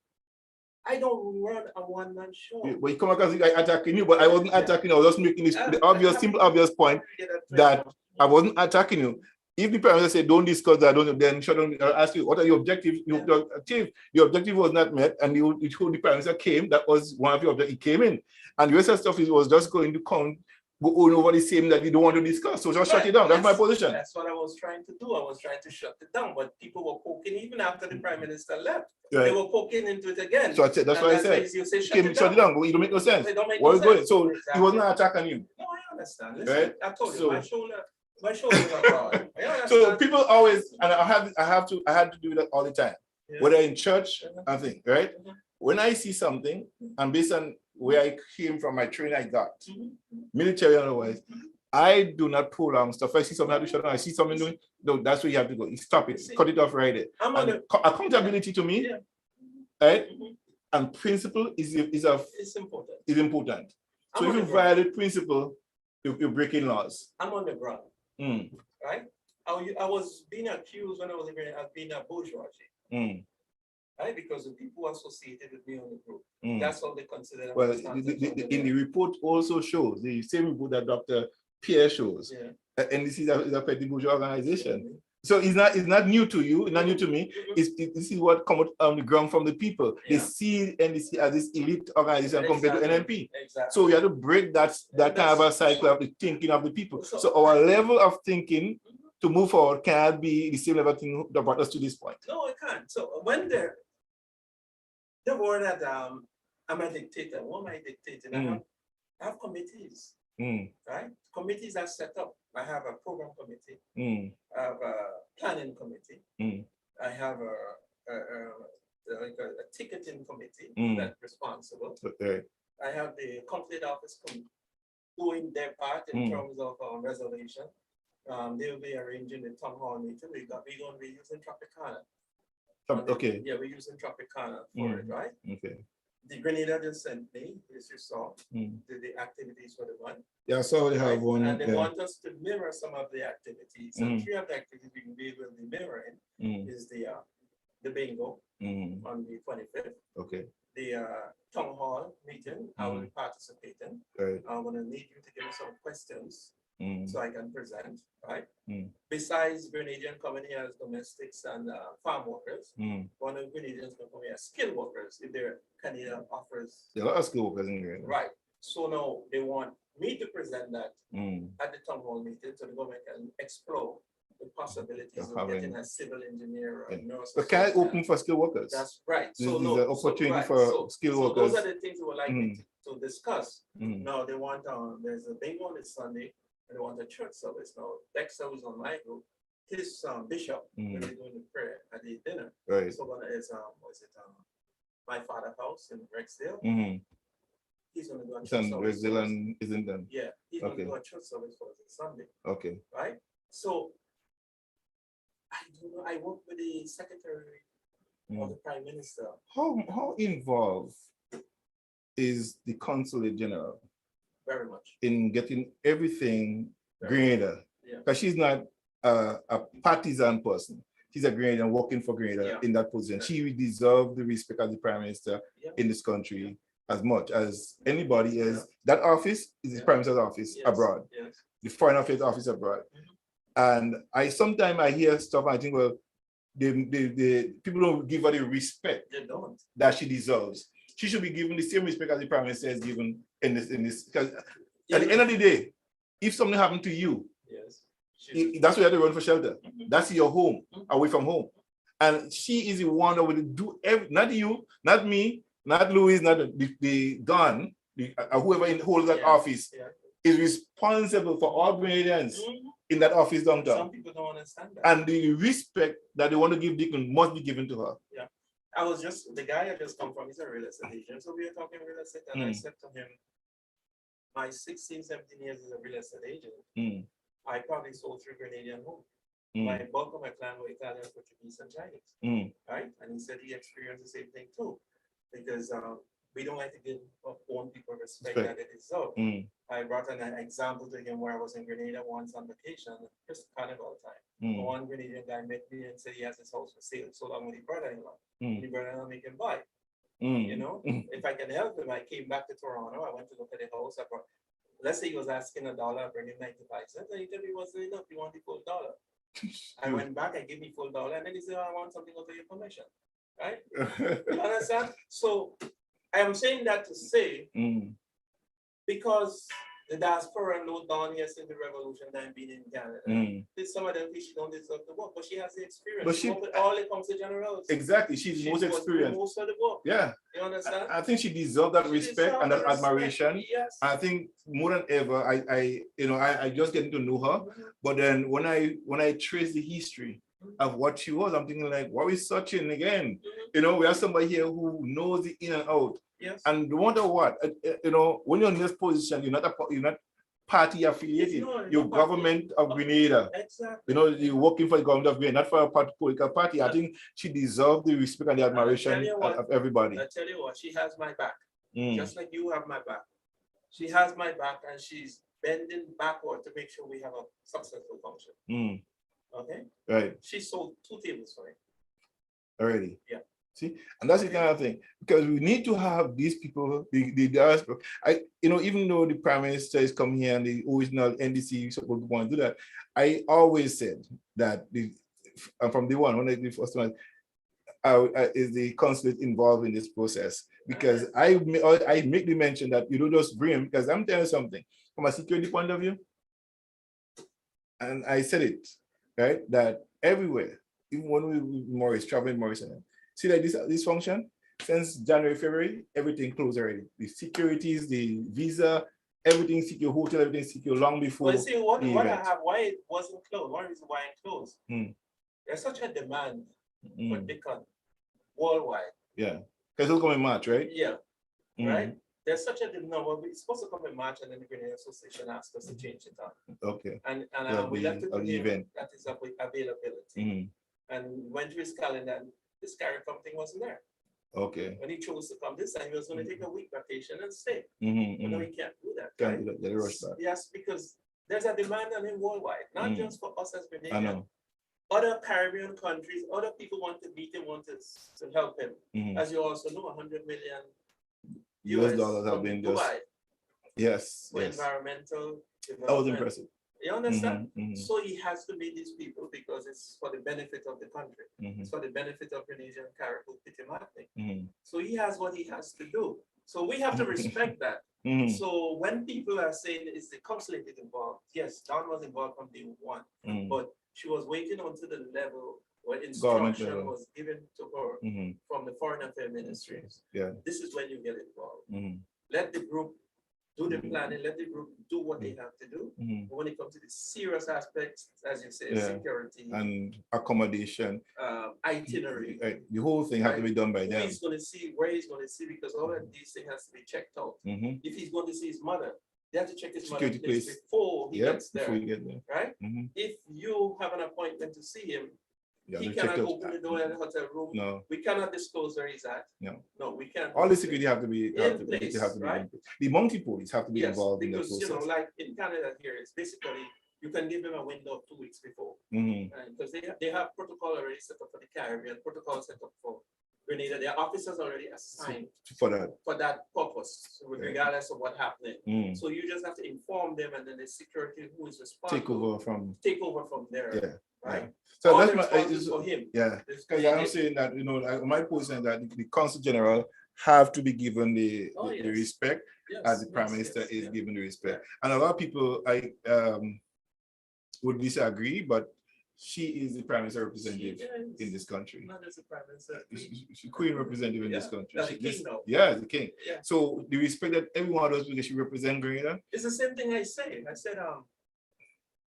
Speaker 6: I don't run a one-man show.
Speaker 5: But you come across like attacking you, but I wasn't attacking you. I was just making this the obvious, simple, obvious point
Speaker 6: Yeah,
Speaker 5: that I wasn't attacking you. If the prime minister say don't discuss that, don't, then shut down. I'll ask you, what are your objectives? Your achieve. Your objective was not met, and the prime minister came. That was one of your objectives. He came in, and the rest of stuff was just going to count, go on over the same that you don't want to discuss. So just shut it down. That's my position.
Speaker 6: That's what I was trying to do. I was trying to shut it down, but people were poking even after the prime minister left.
Speaker 5: Right.
Speaker 6: They were poking into it again.
Speaker 5: So that's why I said,
Speaker 6: you say,
Speaker 5: shut it down, but it don't make no sense.
Speaker 6: It don't make
Speaker 5: What
Speaker 6: no
Speaker 5: is going?
Speaker 6: sense.
Speaker 5: So
Speaker 6: Exactly.
Speaker 5: he was not attacking you.
Speaker 6: No, I understand. Listen,
Speaker 5: Right?
Speaker 6: I told you,
Speaker 5: So-
Speaker 6: my shoulder is broad. I understand.
Speaker 5: So people always, and I had to do that all the time,
Speaker 6: Yeah.
Speaker 5: whether in church,
Speaker 6: Mhm.
Speaker 5: I think, right?
Speaker 6: Mhm.
Speaker 5: When I see something, and based on where I came from, my training I got,
Speaker 6: Mhm.
Speaker 5: military and otherwise, I do not pull on stuff. I see something I have to shut down. I see something doing, no, that's where you have to go. You stop it,
Speaker 6: See,
Speaker 5: cut it off right there.
Speaker 6: I'm on
Speaker 5: And accountability to me,
Speaker 6: Yeah.
Speaker 5: right?
Speaker 6: Mhm.
Speaker 5: And principle is
Speaker 6: It's important.
Speaker 5: important.
Speaker 6: I'm
Speaker 5: So if
Speaker 6: on
Speaker 5: you
Speaker 6: the ground.
Speaker 5: violate principle, you're breaking laws.
Speaker 6: I'm on the ground,
Speaker 5: Mm,
Speaker 6: right? I was being accused when I was of being a bourgeoisie,
Speaker 5: mm,
Speaker 6: right? Because the people associated with me on the group.
Speaker 5: mm.
Speaker 6: That's how they consider.
Speaker 5: Well, in the report also shows, the same report that Dr. Pierre shows,
Speaker 6: Yeah.
Speaker 5: NDC is a petty bourgeois organization. So it's not new to you, it's not new to me. This is what comes on the ground from the people. They
Speaker 6: Yeah.
Speaker 5: see NDC as this elite organization compared to NMP.
Speaker 6: Exactly.
Speaker 5: So we have to break that kind of a cycle of the thinking of the people. So our level of thinking to move forward cannot be the same level of thinking that brought us to this point.
Speaker 6: No, it can't. So when the word that I'm a dictator, what am I dictating? I have committees,
Speaker 5: Mm,
Speaker 6: right? Committees are set up. I have a program committee.
Speaker 5: mm,
Speaker 6: I have a planning committee.
Speaker 5: mm.
Speaker 6: I have a ticketing committee
Speaker 5: Mm.
Speaker 6: that's responsible.
Speaker 5: Okay.
Speaker 6: I have the conflict office doing their part in
Speaker 5: Mm.
Speaker 6: terms of reservation. They will be arranging the town hall meeting. We're going to be using Tropicana.
Speaker 5: Okay.
Speaker 6: Yeah, we're using Tropicana for it, right?
Speaker 5: Okay.
Speaker 6: The Grenada just sent me, as you saw,
Speaker 5: Mm.
Speaker 6: the activities for the one.
Speaker 5: Yeah, so they have
Speaker 6: right?
Speaker 5: one.
Speaker 6: And they
Speaker 5: yeah.
Speaker 6: want us to mirror some of the activities. And
Speaker 5: Mm.
Speaker 6: three of the activities we can be able to mirror in
Speaker 5: Mm,
Speaker 6: is the bingo
Speaker 5: mm,
Speaker 6: on the 25th,
Speaker 5: okay.
Speaker 6: the town hall meeting. I will be participating.
Speaker 5: Right.
Speaker 6: I'm gonna need you to give me some questions
Speaker 5: Mm,
Speaker 6: so I can present, right?
Speaker 5: Mm.
Speaker 6: Besides Grenadian coming here as domestics and farm workers,
Speaker 5: mm.
Speaker 6: one of Grenadians can come here as skilled workers if their Canada offers.
Speaker 5: There are a lot of school workers in here.
Speaker 6: Right. So now they want me to present that
Speaker 5: Mm,
Speaker 6: at the town hall meeting so the government can explore the possibilities
Speaker 5: Of
Speaker 6: of
Speaker 5: having-
Speaker 6: getting a civil engineer or
Speaker 5: yeah.
Speaker 6: nurse.
Speaker 5: But can I open for skilled workers?
Speaker 6: That's right.
Speaker 5: This
Speaker 6: So
Speaker 5: is
Speaker 6: no,
Speaker 5: an opportunity
Speaker 6: right.
Speaker 5: for skilled
Speaker 6: so
Speaker 5: workers.
Speaker 6: those are the things we would like me
Speaker 5: Mm.
Speaker 6: to discuss.
Speaker 5: Mm,
Speaker 6: Now they want there's a bingo on this Sunday, and they want a church service. Now Dexter was on my group. His bishop when they're doing the prayer at the dinner.
Speaker 5: right.
Speaker 6: So one is what's it my father house in Rexdale.
Speaker 5: Mm-hmm.
Speaker 6: He's gonna do a church
Speaker 5: San
Speaker 6: service.
Speaker 5: Brazil
Speaker 6: for us.
Speaker 5: and isn't them.
Speaker 6: Yeah, he's gonna
Speaker 5: Okay.
Speaker 6: do a church service for us on Sunday,
Speaker 5: Okay.
Speaker 6: right? So I don't know. I work with the secretary of the prime minister.
Speaker 5: How involved is the consulate general
Speaker 6: Very much.
Speaker 5: in getting everything
Speaker 6: Very
Speaker 5: Grenada?
Speaker 6: Yeah.
Speaker 5: Because she's not a partisan person. She's a Grenadian working for Grenada
Speaker 6: Yeah.
Speaker 5: in that position.
Speaker 6: Yeah.
Speaker 5: She deserves the respect of the prime minister
Speaker 6: Yeah.
Speaker 5: in this country as much as anybody else. That office is the
Speaker 6: Yeah.
Speaker 5: prime minister's office
Speaker 6: Yes,
Speaker 5: abroad,
Speaker 6: Yes.
Speaker 5: the foreign affairs office abroad.
Speaker 6: Mhm.
Speaker 5: And sometimes I hear stuff and I think, well, the people don't give her the respect
Speaker 6: They don't.
Speaker 5: that she deserves. She should be given the same respect as the prime minister is given in this. Because at the end of the day, if something happened to you,
Speaker 6: Yes. She's-
Speaker 5: that's why you have to run for shelter.
Speaker 6: Mhm.
Speaker 5: That's your home,
Speaker 6: Mhm.
Speaker 5: away from home. And she is the one that will do not you, not me, not Louis, not the Don, whoever holds that
Speaker 6: Yeah.
Speaker 5: office
Speaker 6: Yeah.
Speaker 5: is responsible for all Grenadians
Speaker 6: Mhm.
Speaker 5: in that office downtown.
Speaker 6: Some people don't understand that.
Speaker 5: And the respect that they want to give Deacon must be given to her.
Speaker 6: The guy I just come from, he's a real estate agent. So we were talking real estate and I said to him, my 16, 17 years as a real estate agent,
Speaker 5: Mm,
Speaker 6: I probably sold 3 Grenadian homes.
Speaker 5: mm,
Speaker 6: My bulk of my clients were Italian, Portuguese, and Chinese,
Speaker 5: mm,
Speaker 6: right? And he said he experienced the same thing too, because we don't like to give our own people respect
Speaker 5: Respect.
Speaker 6: that they deserve.
Speaker 5: mm,
Speaker 6: I brought an example to him where I was in Grenada once on vacation, just carnival time.
Speaker 5: mm,
Speaker 6: One Grenadian guy met me and said he has his house for sale, so long with his brother-in-law.
Speaker 5: mm,
Speaker 6: The brother-in-law make him buy.
Speaker 5: mm.
Speaker 6: You know,
Speaker 5: Mm.
Speaker 6: if I can help him, I came back to Toronto. I went to look at the house. Let's say he was asking $1, I bring him 95 cents. And he told me it wasn't enough. He wanted the full dollar. I went back, I gave me full dollar, and then he said, "Oh, I want something over your permission." Right? You understand? So I am saying that to say,
Speaker 5: Mm,
Speaker 6: because the diaspora know down here since the revolution time being in Canada.
Speaker 5: mm.
Speaker 6: Some of them think she don't deserve the work, but she has the experience.
Speaker 5: But
Speaker 6: She
Speaker 5: she-
Speaker 6: worked with all the council generals.
Speaker 5: Exactly. She's
Speaker 6: She
Speaker 5: most
Speaker 6: was doing
Speaker 5: experienced.
Speaker 6: most of the work.
Speaker 5: Yeah.
Speaker 6: You understand?
Speaker 5: I think she deserves that
Speaker 6: She
Speaker 5: respect
Speaker 6: deserves
Speaker 5: and
Speaker 6: the
Speaker 5: that
Speaker 6: respect.
Speaker 5: admiration.
Speaker 6: Yes.
Speaker 5: I think more than ever, I just getting to know her. But then when I trace the history of what she was, I'm thinking like, what is Sachin again? You know, we have somebody here who knows the in and out.
Speaker 6: Yes.
Speaker 5: And no matter what, when you're in this position, you're not party affiliated.
Speaker 6: It's
Speaker 5: You're
Speaker 6: not
Speaker 5: government of Grenada.
Speaker 6: Exactly.
Speaker 5: You're working for the government of Grenada, not for a political party. I think she deserves the respect and the admiration
Speaker 6: you what,
Speaker 5: of everybody.
Speaker 6: I tell you what, she has my back.
Speaker 5: Mm.
Speaker 6: Just like you have my back. She has my back, and she's bending backward to make sure we have a successful function.
Speaker 5: Mm.
Speaker 6: Okay?
Speaker 5: Right.
Speaker 6: She sold 2 tables for me.
Speaker 5: Already.
Speaker 6: Yeah.
Speaker 5: See, and that's the kind of thing, because we need to have these people, the diaspora. Even though the prime minister is coming here and the original NDC supposed to want to do that, I always said that from the one when I did the first one, is the consulate involved in this process, because I make the mention that you don't just bring him, because I'm telling you something from a security point of view, and I said it right, that everywhere, even when we traveling Morrison. See that this function, since January, February, everything closed already. The securities, the visa, everything secure, hotel, everything secure long before.
Speaker 6: Well, see, what I
Speaker 5: event.
Speaker 6: have, why it wasn't closed, one reason why it closed.
Speaker 5: Mm.
Speaker 6: There's such a demand for
Speaker 5: Mm.
Speaker 6: Bitcoin worldwide.
Speaker 5: Yeah, because it'll come in March, right?
Speaker 6: Yeah,
Speaker 5: Mm.
Speaker 6: right? There's such a demand. Well, it's supposed to come in March, and then the Grenadian Association asked us to change it up.
Speaker 5: Okay.
Speaker 6: And
Speaker 5: Of
Speaker 6: we left it
Speaker 5: the
Speaker 6: to him,
Speaker 5: event.
Speaker 6: that is availability.
Speaker 5: Mm.
Speaker 6: And went to his calendar, and this CARICOM thing wasn't there.
Speaker 5: Okay.
Speaker 6: When he chose to come this time, he was going to take a week vacation and stay.
Speaker 5: Mm-hmm,
Speaker 6: But no, he can't do that.
Speaker 5: Can't
Speaker 6: right?
Speaker 5: do that, get a rush back.
Speaker 6: Yes, because there's a demand on him worldwide, not
Speaker 5: Mm.
Speaker 6: just for us as
Speaker 5: I
Speaker 6: Grenadians.
Speaker 5: know.
Speaker 6: Other Caribbean countries, other people want to meet him, want to help him.
Speaker 5: Mhm.
Speaker 6: As you also know, 100 million
Speaker 5: US dollars have
Speaker 6: from
Speaker 5: been just,
Speaker 6: Dubai
Speaker 5: yes,
Speaker 6: for
Speaker 5: yes.
Speaker 6: environmental
Speaker 5: That was
Speaker 6: development.
Speaker 5: impressive.
Speaker 6: You understand?
Speaker 5: Mhm, mhm.
Speaker 6: So he has to meet these people because it's for the benefit of the country.
Speaker 5: Mhm.
Speaker 6: It's for the benefit of Grenadian Caribou Pitimartinic.
Speaker 5: Mhm.
Speaker 6: So he has what he has to do. So we have to respect that.
Speaker 5: Mhm.
Speaker 6: So when people are saying is the consulate is involved, yes, Dawn was involved from day one,
Speaker 5: Mhm.
Speaker 6: but she was waiting until the level where
Speaker 5: Government
Speaker 6: instruction
Speaker 5: level.
Speaker 6: was given to her
Speaker 5: Mhm.
Speaker 6: from the Foreign Affairs Ministries.
Speaker 5: Yeah.
Speaker 6: This is when you get involved.
Speaker 5: Mhm.
Speaker 6: Let the group do the planning, let the group do what they have to do.
Speaker 5: Mhm.
Speaker 6: But when it comes to the serious aspects, as you say,
Speaker 5: Yeah.
Speaker 6: security,
Speaker 5: And accommodation,
Speaker 6: itinerary,
Speaker 5: the whole thing have to be done by
Speaker 6: who
Speaker 5: them.
Speaker 6: he's going to see, where he's going to see, because all of these things has to be checked out.
Speaker 5: Mhm.
Speaker 6: If he's going to see his mother, they have to check his
Speaker 5: Security
Speaker 6: mother's place
Speaker 5: place.
Speaker 6: before he
Speaker 5: Yep,
Speaker 6: gets there,
Speaker 5: before you get there.
Speaker 6: right?
Speaker 5: Mhm.
Speaker 6: If you have an appointment to see him,
Speaker 5: Yeah,
Speaker 6: he
Speaker 5: they check
Speaker 6: cannot
Speaker 5: out.
Speaker 6: open the door in the hotel room.
Speaker 5: No,
Speaker 6: We cannot disclose where he's at.
Speaker 5: no.
Speaker 6: No, we can't.
Speaker 5: All the security have to be,
Speaker 6: In
Speaker 5: have to
Speaker 6: place,
Speaker 5: be
Speaker 6: right?
Speaker 5: in place. The monkey police have to be
Speaker 6: Yes,
Speaker 5: involved in the
Speaker 6: because
Speaker 5: process.
Speaker 6: like in Canada here, it's basically you can give them a window of 2 weeks before,
Speaker 5: Mhm.
Speaker 6: because they have protocol already set up for the Caribbean, protocol set up for Grenada. Their officers already assigned
Speaker 5: For that.
Speaker 6: for that purpose, regardless of what happening.
Speaker 5: Mm.
Speaker 6: So you just have to inform them, and then the security who is
Speaker 5: Take
Speaker 6: responsible
Speaker 5: over from,
Speaker 6: take over from there,
Speaker 5: yeah.
Speaker 6: right?
Speaker 5: Yeah. So
Speaker 6: All
Speaker 5: that's
Speaker 6: the
Speaker 5: my,
Speaker 6: responsibility for him.
Speaker 5: yeah.
Speaker 6: It's
Speaker 5: Because I'm
Speaker 6: Grenada.
Speaker 5: saying that, like, my position is that the Consul General have to be given the
Speaker 6: Oh,
Speaker 5: the
Speaker 6: yes.
Speaker 5: respect
Speaker 6: Yes,
Speaker 5: as the Prime
Speaker 6: yes,
Speaker 5: Minister
Speaker 6: yes,
Speaker 5: is
Speaker 6: yeah.
Speaker 5: given the respect. And a lot of people would disagree, but she is the Prime Minister representative
Speaker 6: She
Speaker 5: in
Speaker 6: is
Speaker 5: this country.
Speaker 6: not just a prime minister.
Speaker 5: She Queen representative in this
Speaker 6: Yeah,
Speaker 5: country.
Speaker 6: that's
Speaker 5: She-
Speaker 6: the
Speaker 5: this-
Speaker 6: king now.
Speaker 5: Yeah, the king.
Speaker 6: Yeah.
Speaker 5: So the respect that everyone does because she represents Grenada.
Speaker 6: It's the same thing I say. I said,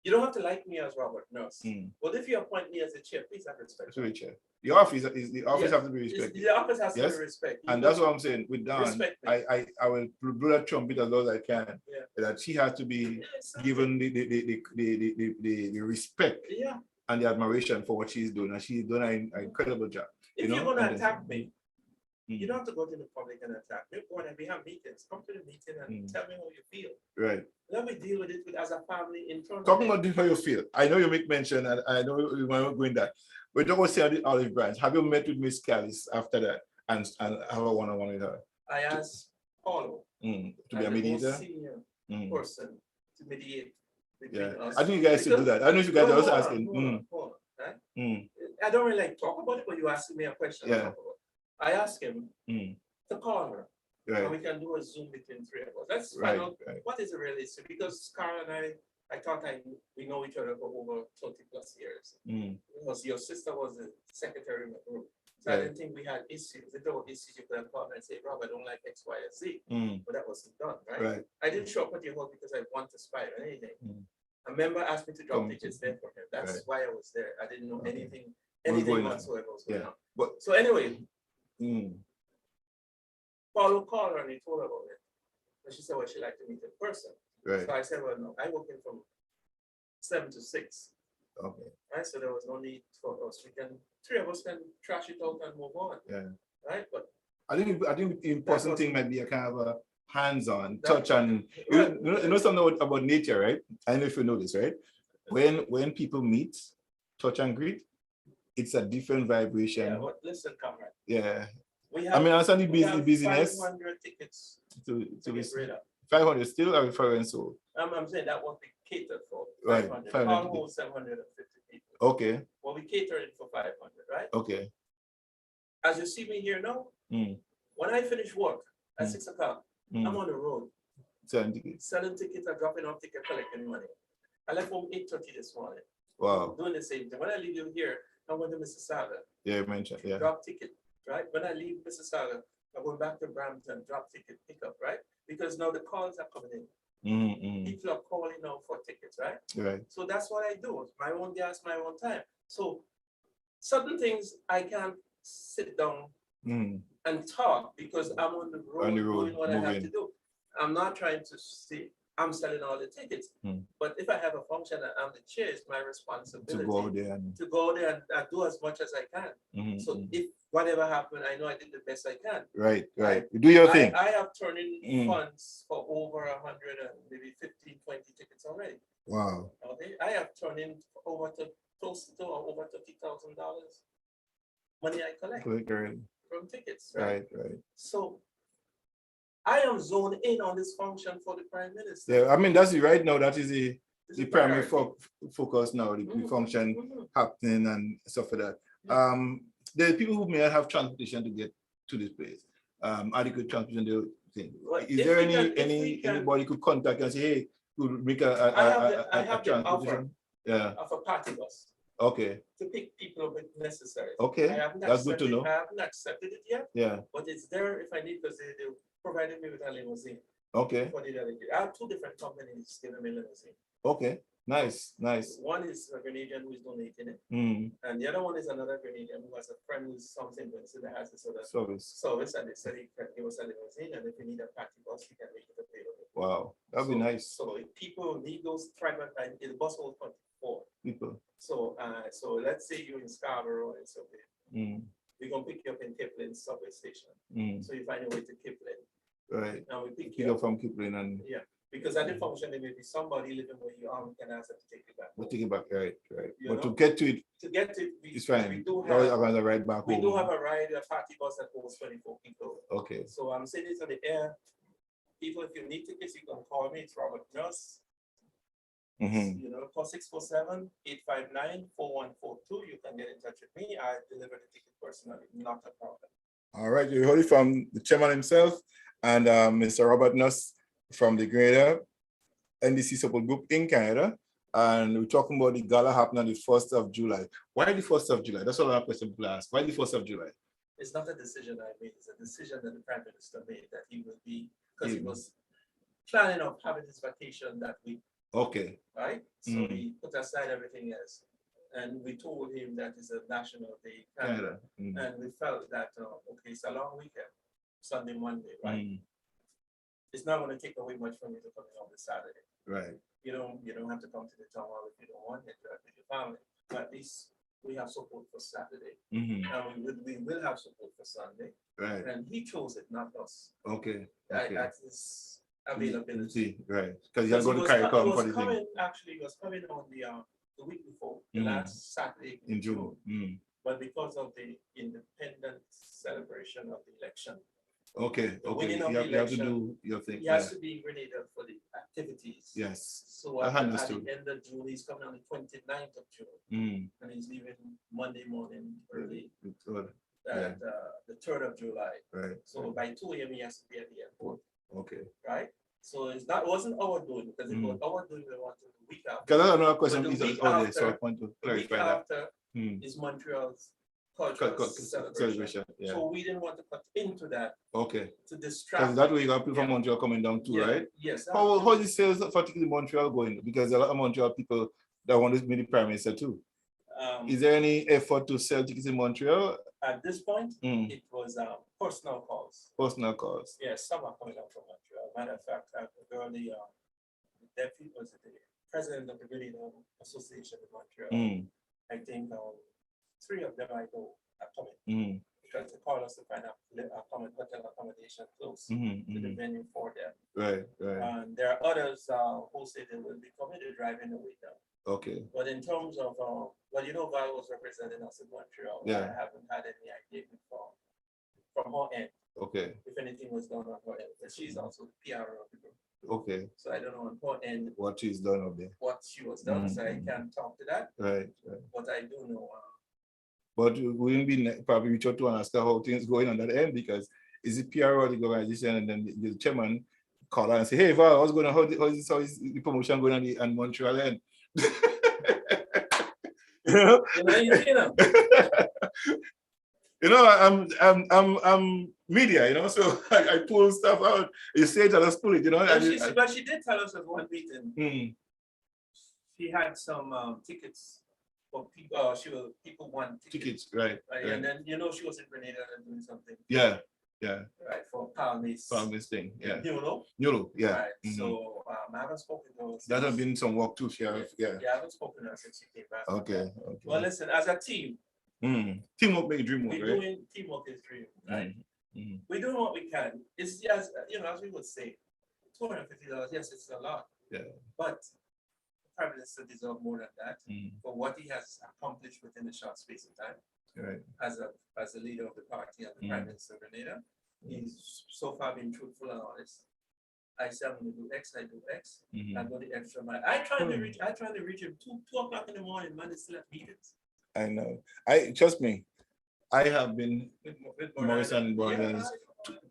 Speaker 6: you don't have to like me as Robert Nurse.
Speaker 5: Mm.
Speaker 6: But if you appoint me as the chair, please have respect.
Speaker 5: That's really chair. The office is the office
Speaker 6: Yes,
Speaker 5: have to be
Speaker 6: It's-
Speaker 5: respected.
Speaker 6: The office has to
Speaker 5: Yes,
Speaker 6: be respected.
Speaker 5: And that's what I'm saying with Dawn.
Speaker 6: Respect me.
Speaker 5: I will blow that trumpet as loud as I can.
Speaker 6: Yeah.
Speaker 5: That she has to be
Speaker 6: Yes,
Speaker 5: given the respect
Speaker 6: Yeah,
Speaker 5: and the admiration for what she's doing, and she's done an incredible job.
Speaker 6: if
Speaker 5: You
Speaker 6: you're
Speaker 5: know,
Speaker 6: gonna
Speaker 5: and
Speaker 6: attack me,
Speaker 5: Mm.
Speaker 6: you don't have to go to the public and attack me. Go and we have meetings. Come to the meeting and
Speaker 5: Mm.
Speaker 6: tell me how you feel.
Speaker 5: Right.
Speaker 6: Let me deal with it as a family internally.
Speaker 5: Talking about how you feel, I know you make mention, and I know you might not go in that. But don't go say the olive branch. Have you met with Miss Callis after that and have a one-on-one with her?
Speaker 6: I asked Paulo
Speaker 5: To be
Speaker 6: as
Speaker 5: a
Speaker 6: the most
Speaker 5: mediator?
Speaker 6: senior
Speaker 5: Mm.
Speaker 6: person to mediate between us.
Speaker 5: I think you guys should do that. I don't know if you guys are also asking.
Speaker 6: Hold on, right?
Speaker 5: Mm.
Speaker 6: I don't really like talk about it, but you asking me a question. to
Speaker 5: Yeah.
Speaker 6: talk about. I asked him
Speaker 5: Mm.
Speaker 6: to call her, and
Speaker 5: Right,
Speaker 6: we can do a Zoom between three of us. Let's
Speaker 5: right,
Speaker 6: find out
Speaker 5: right.
Speaker 6: what is the real issue, because Carl and I thought we know each other for over 30 plus years.
Speaker 5: Mm.
Speaker 6: Because your sister was the secretary of the group. So I
Speaker 5: Right.
Speaker 6: didn't think we had issues. If there were issues, you could have called and say, Rob, I don't like X, Y, or Z.
Speaker 5: Mm.
Speaker 6: But that wasn't done, right?
Speaker 5: Right.
Speaker 6: I didn't show up at your house because I want to spy or anything.
Speaker 5: Mm.
Speaker 6: A member asked me to drop
Speaker 5: Come to-
Speaker 6: tickets there for him. That's
Speaker 5: Right.
Speaker 6: why I was there. I didn't know
Speaker 5: Okay.
Speaker 6: anything
Speaker 5: What's going on?
Speaker 6: whatsoever was going
Speaker 5: Yeah.
Speaker 6: on.
Speaker 5: But
Speaker 6: So anyway,
Speaker 5: mm.
Speaker 6: Paulo called her and he told her about it. And she said, well, she'd like to meet in person.
Speaker 5: Right.
Speaker 6: So I said, well, no, I work in from 7 to 6.
Speaker 5: Okay.
Speaker 6: Right, so there was no need for us. Three of us can trash it out and move on.
Speaker 5: Yeah.
Speaker 6: Right, but
Speaker 5: I think the important
Speaker 6: was-
Speaker 5: thing might be a kind of a hands-on
Speaker 6: That-
Speaker 5: touch and
Speaker 6: Right.
Speaker 5: you know something about nature, right? I don't know if you know this, right? When people meet, touch and greet, it's a different
Speaker 6: yeah,
Speaker 5: vibration.
Speaker 6: but listen, comrade.
Speaker 5: Yeah.
Speaker 6: We
Speaker 5: I mean, I understand
Speaker 6: we have
Speaker 5: the busyness
Speaker 6: 500 tickets
Speaker 5: to
Speaker 6: to
Speaker 5: be
Speaker 6: get rid of.
Speaker 5: 500 still are referring so.
Speaker 6: I'm saying that what we catered for.
Speaker 5: Right,
Speaker 6: 500.
Speaker 5: 500
Speaker 6: Almost 750 people.
Speaker 5: Okay,
Speaker 6: Well, we catered it for 500, right?
Speaker 5: okay.
Speaker 6: As you see me here now,
Speaker 5: Mm.
Speaker 6: when I finish work at
Speaker 5: Mm.
Speaker 6: 6 o'clock,
Speaker 5: Mm.
Speaker 6: I'm on the road
Speaker 5: Selling tickets.
Speaker 6: selling tickets and dropping off ticket, collecting money. I left home 8:30 this morning.
Speaker 5: Wow.
Speaker 6: Doing the same thing. When I leave you here, I'm going to Mississauga.
Speaker 5: Yeah, you mentioned, yeah.
Speaker 6: Drop ticket, right? When I leave Mississauga, I'm going back to Brampton, drop ticket, pickup, right? Because now the calls are coming in.
Speaker 5: Mm-hmm.
Speaker 6: People are calling now for tickets, right?
Speaker 5: Right.
Speaker 6: So that's what I do. My own gas, my own time. So certain things I can't sit down
Speaker 5: Mm.
Speaker 6: and talk because I'm on the road,
Speaker 5: On the road,
Speaker 6: doing what I have
Speaker 5: moving.
Speaker 6: to do. I'm not trying to say I'm selling all the tickets,
Speaker 5: Mm.
Speaker 6: but if I have a function and I'm the chair, it's my
Speaker 5: To
Speaker 6: responsibility
Speaker 5: go out there and.
Speaker 6: to go there and do as much as I can.
Speaker 5: Mhm,
Speaker 6: So
Speaker 5: mhm.
Speaker 6: if whatever happened, I know I did the best I can.
Speaker 5: Right, right. You do your thing.
Speaker 6: I have turned in
Speaker 5: Mm.
Speaker 6: funds for over 100 and maybe 15, 20 tickets already.
Speaker 5: Wow.
Speaker 6: Okay, I have turned in over to close to over $30,000 money I collect
Speaker 5: Right,
Speaker 6: from tickets, right?
Speaker 5: right.
Speaker 6: So I am zoned in on this function for the Prime Minister.
Speaker 5: Yeah, I mean, that's it right now. That is the
Speaker 6: This
Speaker 5: the
Speaker 6: is
Speaker 5: primary
Speaker 6: priority.
Speaker 5: focus now, the
Speaker 6: Mhm,
Speaker 5: function
Speaker 6: mhm.
Speaker 5: happening and stuff like that. There are people who may not have transportation to get to this place. Adequate transportation thing.
Speaker 6: Well,
Speaker 5: Is
Speaker 6: if
Speaker 5: there
Speaker 6: we can- if we can-
Speaker 5: anybody could contact and say, hey, could make
Speaker 6: I
Speaker 5: a
Speaker 6: have the
Speaker 5: transportation? Yeah,
Speaker 6: Of a party bus
Speaker 5: okay,
Speaker 6: to pick people up if necessary.
Speaker 5: okay,
Speaker 6: I haven't
Speaker 5: that's good to
Speaker 6: accepted-
Speaker 5: know.
Speaker 6: I haven't accepted it yet,
Speaker 5: Yeah,
Speaker 6: but it's there if I need, because they provided me with a limousine
Speaker 5: okay,
Speaker 6: for the delegate. I have two different companies giving me limousine.
Speaker 5: okay, nice.
Speaker 6: One is a Grenadian who is donating it,
Speaker 5: Mm,
Speaker 6: and the other one is another Grenadian who has a friend who's something that has this other
Speaker 5: service.
Speaker 6: service, and they said he can give us a limousine, and if we need a party bus, he can make it available.
Speaker 5: Wow, that'd be
Speaker 6: So-
Speaker 5: nice.
Speaker 6: So if people need those private time, the bus will 24.
Speaker 5: People.
Speaker 6: So let's say you're in Scarborough and so
Speaker 5: Mm,
Speaker 6: we're gonna pick you up in Kipling subway station.
Speaker 5: mm,
Speaker 6: So you find your way to Kipling,
Speaker 5: right.
Speaker 6: and we pick
Speaker 5: Pick
Speaker 6: you
Speaker 5: up
Speaker 6: up.
Speaker 5: from Kipling and
Speaker 6: Yeah, because at the function, there may be somebody living where you are, we can ask them to take you back.
Speaker 5: we'll take it back. Right, right.
Speaker 6: You
Speaker 5: But to
Speaker 6: know?
Speaker 5: get to it,
Speaker 6: To get to, we
Speaker 5: it's fine.
Speaker 6: we do
Speaker 5: That was
Speaker 6: have,
Speaker 5: around the ride back
Speaker 6: we
Speaker 5: home.
Speaker 6: do have a ride, a party bus that holds 24 people.
Speaker 5: Okay.
Speaker 6: So I'm saying this on the air. People, if you need tickets, you can call me. It's Robert Nurse.
Speaker 5: Mhm.
Speaker 6: You know, call 647-859-4142. You can get in touch with me. I deliver the ticket personally, not a problem.
Speaker 5: All right, you heard it from the chairman himself and Mr. Robert Nuss from the Grenada NDC Support Group in Canada. And we're talking about the gala happening on the 1st of July. Why the 1st of July? That's all our question people ask. Why the 1st of July?
Speaker 6: It's not a decision I made. It's a decision that the Prime Minister made that he will be, because he
Speaker 5: Mhm.
Speaker 6: was planning on having his vacation that week,
Speaker 5: Okay.
Speaker 6: right? So
Speaker 5: Mhm.
Speaker 6: he put aside everything else. And we told him that it's a national day, Canada.
Speaker 5: Canada. Mhm.
Speaker 6: And we felt that, okay, it's a long weekend, Sunday, Monday, right?
Speaker 5: Mhm.
Speaker 6: It's not gonna take away much from you to come in on the Saturday.
Speaker 5: Right.
Speaker 6: You don't have to come to the town hall if you don't want it, with your family. But at least we have support for Saturday,
Speaker 5: Mhm.
Speaker 6: and we will have support for Sunday.
Speaker 5: Right.
Speaker 6: And he chose it, not us.
Speaker 5: Okay.
Speaker 6: That-
Speaker 5: Okay.
Speaker 6: That's his availability.
Speaker 5: See, right. Because you have to go to
Speaker 6: He
Speaker 5: CARICOM
Speaker 6: was
Speaker 5: for the thing
Speaker 6: coming, actually, he was coming on the week before, the
Speaker 5: Mhm.
Speaker 6: last Saturday.
Speaker 5: in June. Mm.
Speaker 6: But because of the independent celebration of the election,
Speaker 5: Okay.
Speaker 6: The
Speaker 5: Okay.
Speaker 6: winning
Speaker 5: You
Speaker 6: of
Speaker 5: have,
Speaker 6: the
Speaker 5: you have to
Speaker 6: election,
Speaker 5: do your thing.
Speaker 6: he
Speaker 5: Yeah.
Speaker 6: has to be in Grenada for the activities.
Speaker 5: Yes.
Speaker 6: So
Speaker 5: I
Speaker 6: at the
Speaker 5: understood.
Speaker 6: end of June, he's coming on the 29th of June,
Speaker 5: Mm.
Speaker 6: and he's leaving Monday morning early,
Speaker 5: Good.
Speaker 6: the 3rd of July.
Speaker 5: Right.
Speaker 6: So by 2 a.m. he has to be at the airport,
Speaker 5: Okay.
Speaker 6: right? So it wasn't our doing, because it was our doing we wanted the week after.
Speaker 5: Because I don't know a question
Speaker 6: But the
Speaker 5: is
Speaker 6: week
Speaker 5: on there, so I
Speaker 6: after-
Speaker 5: want to
Speaker 6: The week
Speaker 5: clarify that.
Speaker 6: after
Speaker 5: Mm.
Speaker 6: is Montreal's cultural celebration.
Speaker 5: Yeah.
Speaker 6: So we didn't want to cut into that
Speaker 5: Okay.
Speaker 6: to
Speaker 5: Because
Speaker 6: distract.
Speaker 5: that way you got people from
Speaker 6: Yeah.
Speaker 5: Montreal coming down too,
Speaker 6: Yeah,
Speaker 5: right?
Speaker 6: Yes.
Speaker 5: How is the sales for tickets in Montreal going? Because a lot of Montreal people that want to meet the Prime Minister too. Is there any effort to sell tickets in Montreal?
Speaker 6: At this point,
Speaker 5: Mm.
Speaker 6: it was personal calls.
Speaker 5: Personal calls.
Speaker 6: Yes, some are coming up from Montreal. Matter of fact, the deputy was the president of the Grenadian Association in Montreal.
Speaker 5: Mm.
Speaker 6: I think 3 of them I know are coming
Speaker 5: Mm.
Speaker 6: because they call us to find out hotel accommodation close
Speaker 5: Mhm,
Speaker 6: to the
Speaker 5: mhm.
Speaker 6: venue for them.
Speaker 5: Right, right.
Speaker 6: And there are others who say they will be coming to drive in the way down.
Speaker 5: Okay.
Speaker 6: But in terms of, Val was representing us in Montreal.
Speaker 5: Yeah.
Speaker 6: I haven't had any idea from her end,
Speaker 5: Okay.
Speaker 6: if anything was done on her end. But she's also the PR of the group.
Speaker 5: Okay.
Speaker 6: So I don't know on her end
Speaker 5: What is done up there?
Speaker 6: what she was done, so I
Speaker 5: Mhm.
Speaker 6: can't talk to that.
Speaker 5: Right, right.
Speaker 6: But I do know.
Speaker 5: But we wouldn't be probably reach out to and ask her how things going on that end, because is it PR or the organization, and then the chairman call her and say, hey Val, what's going on? How is the promotion going on the Montreal end? You know? You know, I'm media, you know, so I pull stuff out. You say it, I just pull it, you know.
Speaker 6: But she did tell us at one meeting,
Speaker 5: Mm,
Speaker 6: she had some tickets for people, people want tickets.
Speaker 5: tickets, right.
Speaker 6: And then, she was in Grenada and doing something,
Speaker 5: Yeah, yeah.
Speaker 6: right, for Palmis.
Speaker 5: Found this thing, yeah.
Speaker 6: YOLO.
Speaker 5: Yeah.
Speaker 6: Right,
Speaker 5: Mhm.
Speaker 6: so I haven't spoken to her.
Speaker 5: That has
Speaker 6: since-
Speaker 5: been some work too, Sheriff. Yeah.
Speaker 6: Yeah, I haven't spoken to her since she came back.
Speaker 5: Okay.
Speaker 6: Well,
Speaker 5: Okay.
Speaker 6: listen, as a team,
Speaker 5: Teamwork make the dream work,
Speaker 6: we're
Speaker 5: right?
Speaker 6: doing teamwork is dream, right?
Speaker 5: Mhm.
Speaker 6: We're doing what we can. It's just, as we would say, $250, yes, it's a lot.
Speaker 5: Yeah.
Speaker 6: But the Prime Minister deserves more than that
Speaker 5: Mhm.
Speaker 6: for what he has accomplished within a short space of time
Speaker 5: Right.
Speaker 6: as a leader of the party and the Prime Minister of Grenada. He's so far been truthful and honest. I say I'm gonna do X, I do X.
Speaker 5: Mhm.
Speaker 6: I go the extra mile. I try to reach him 2 o'clock in the morning, man, it's still at meetings.
Speaker 5: I know. Trust me. I have been
Speaker 6: With
Speaker 5: Morrison
Speaker 6: Morana.
Speaker 5: Brothers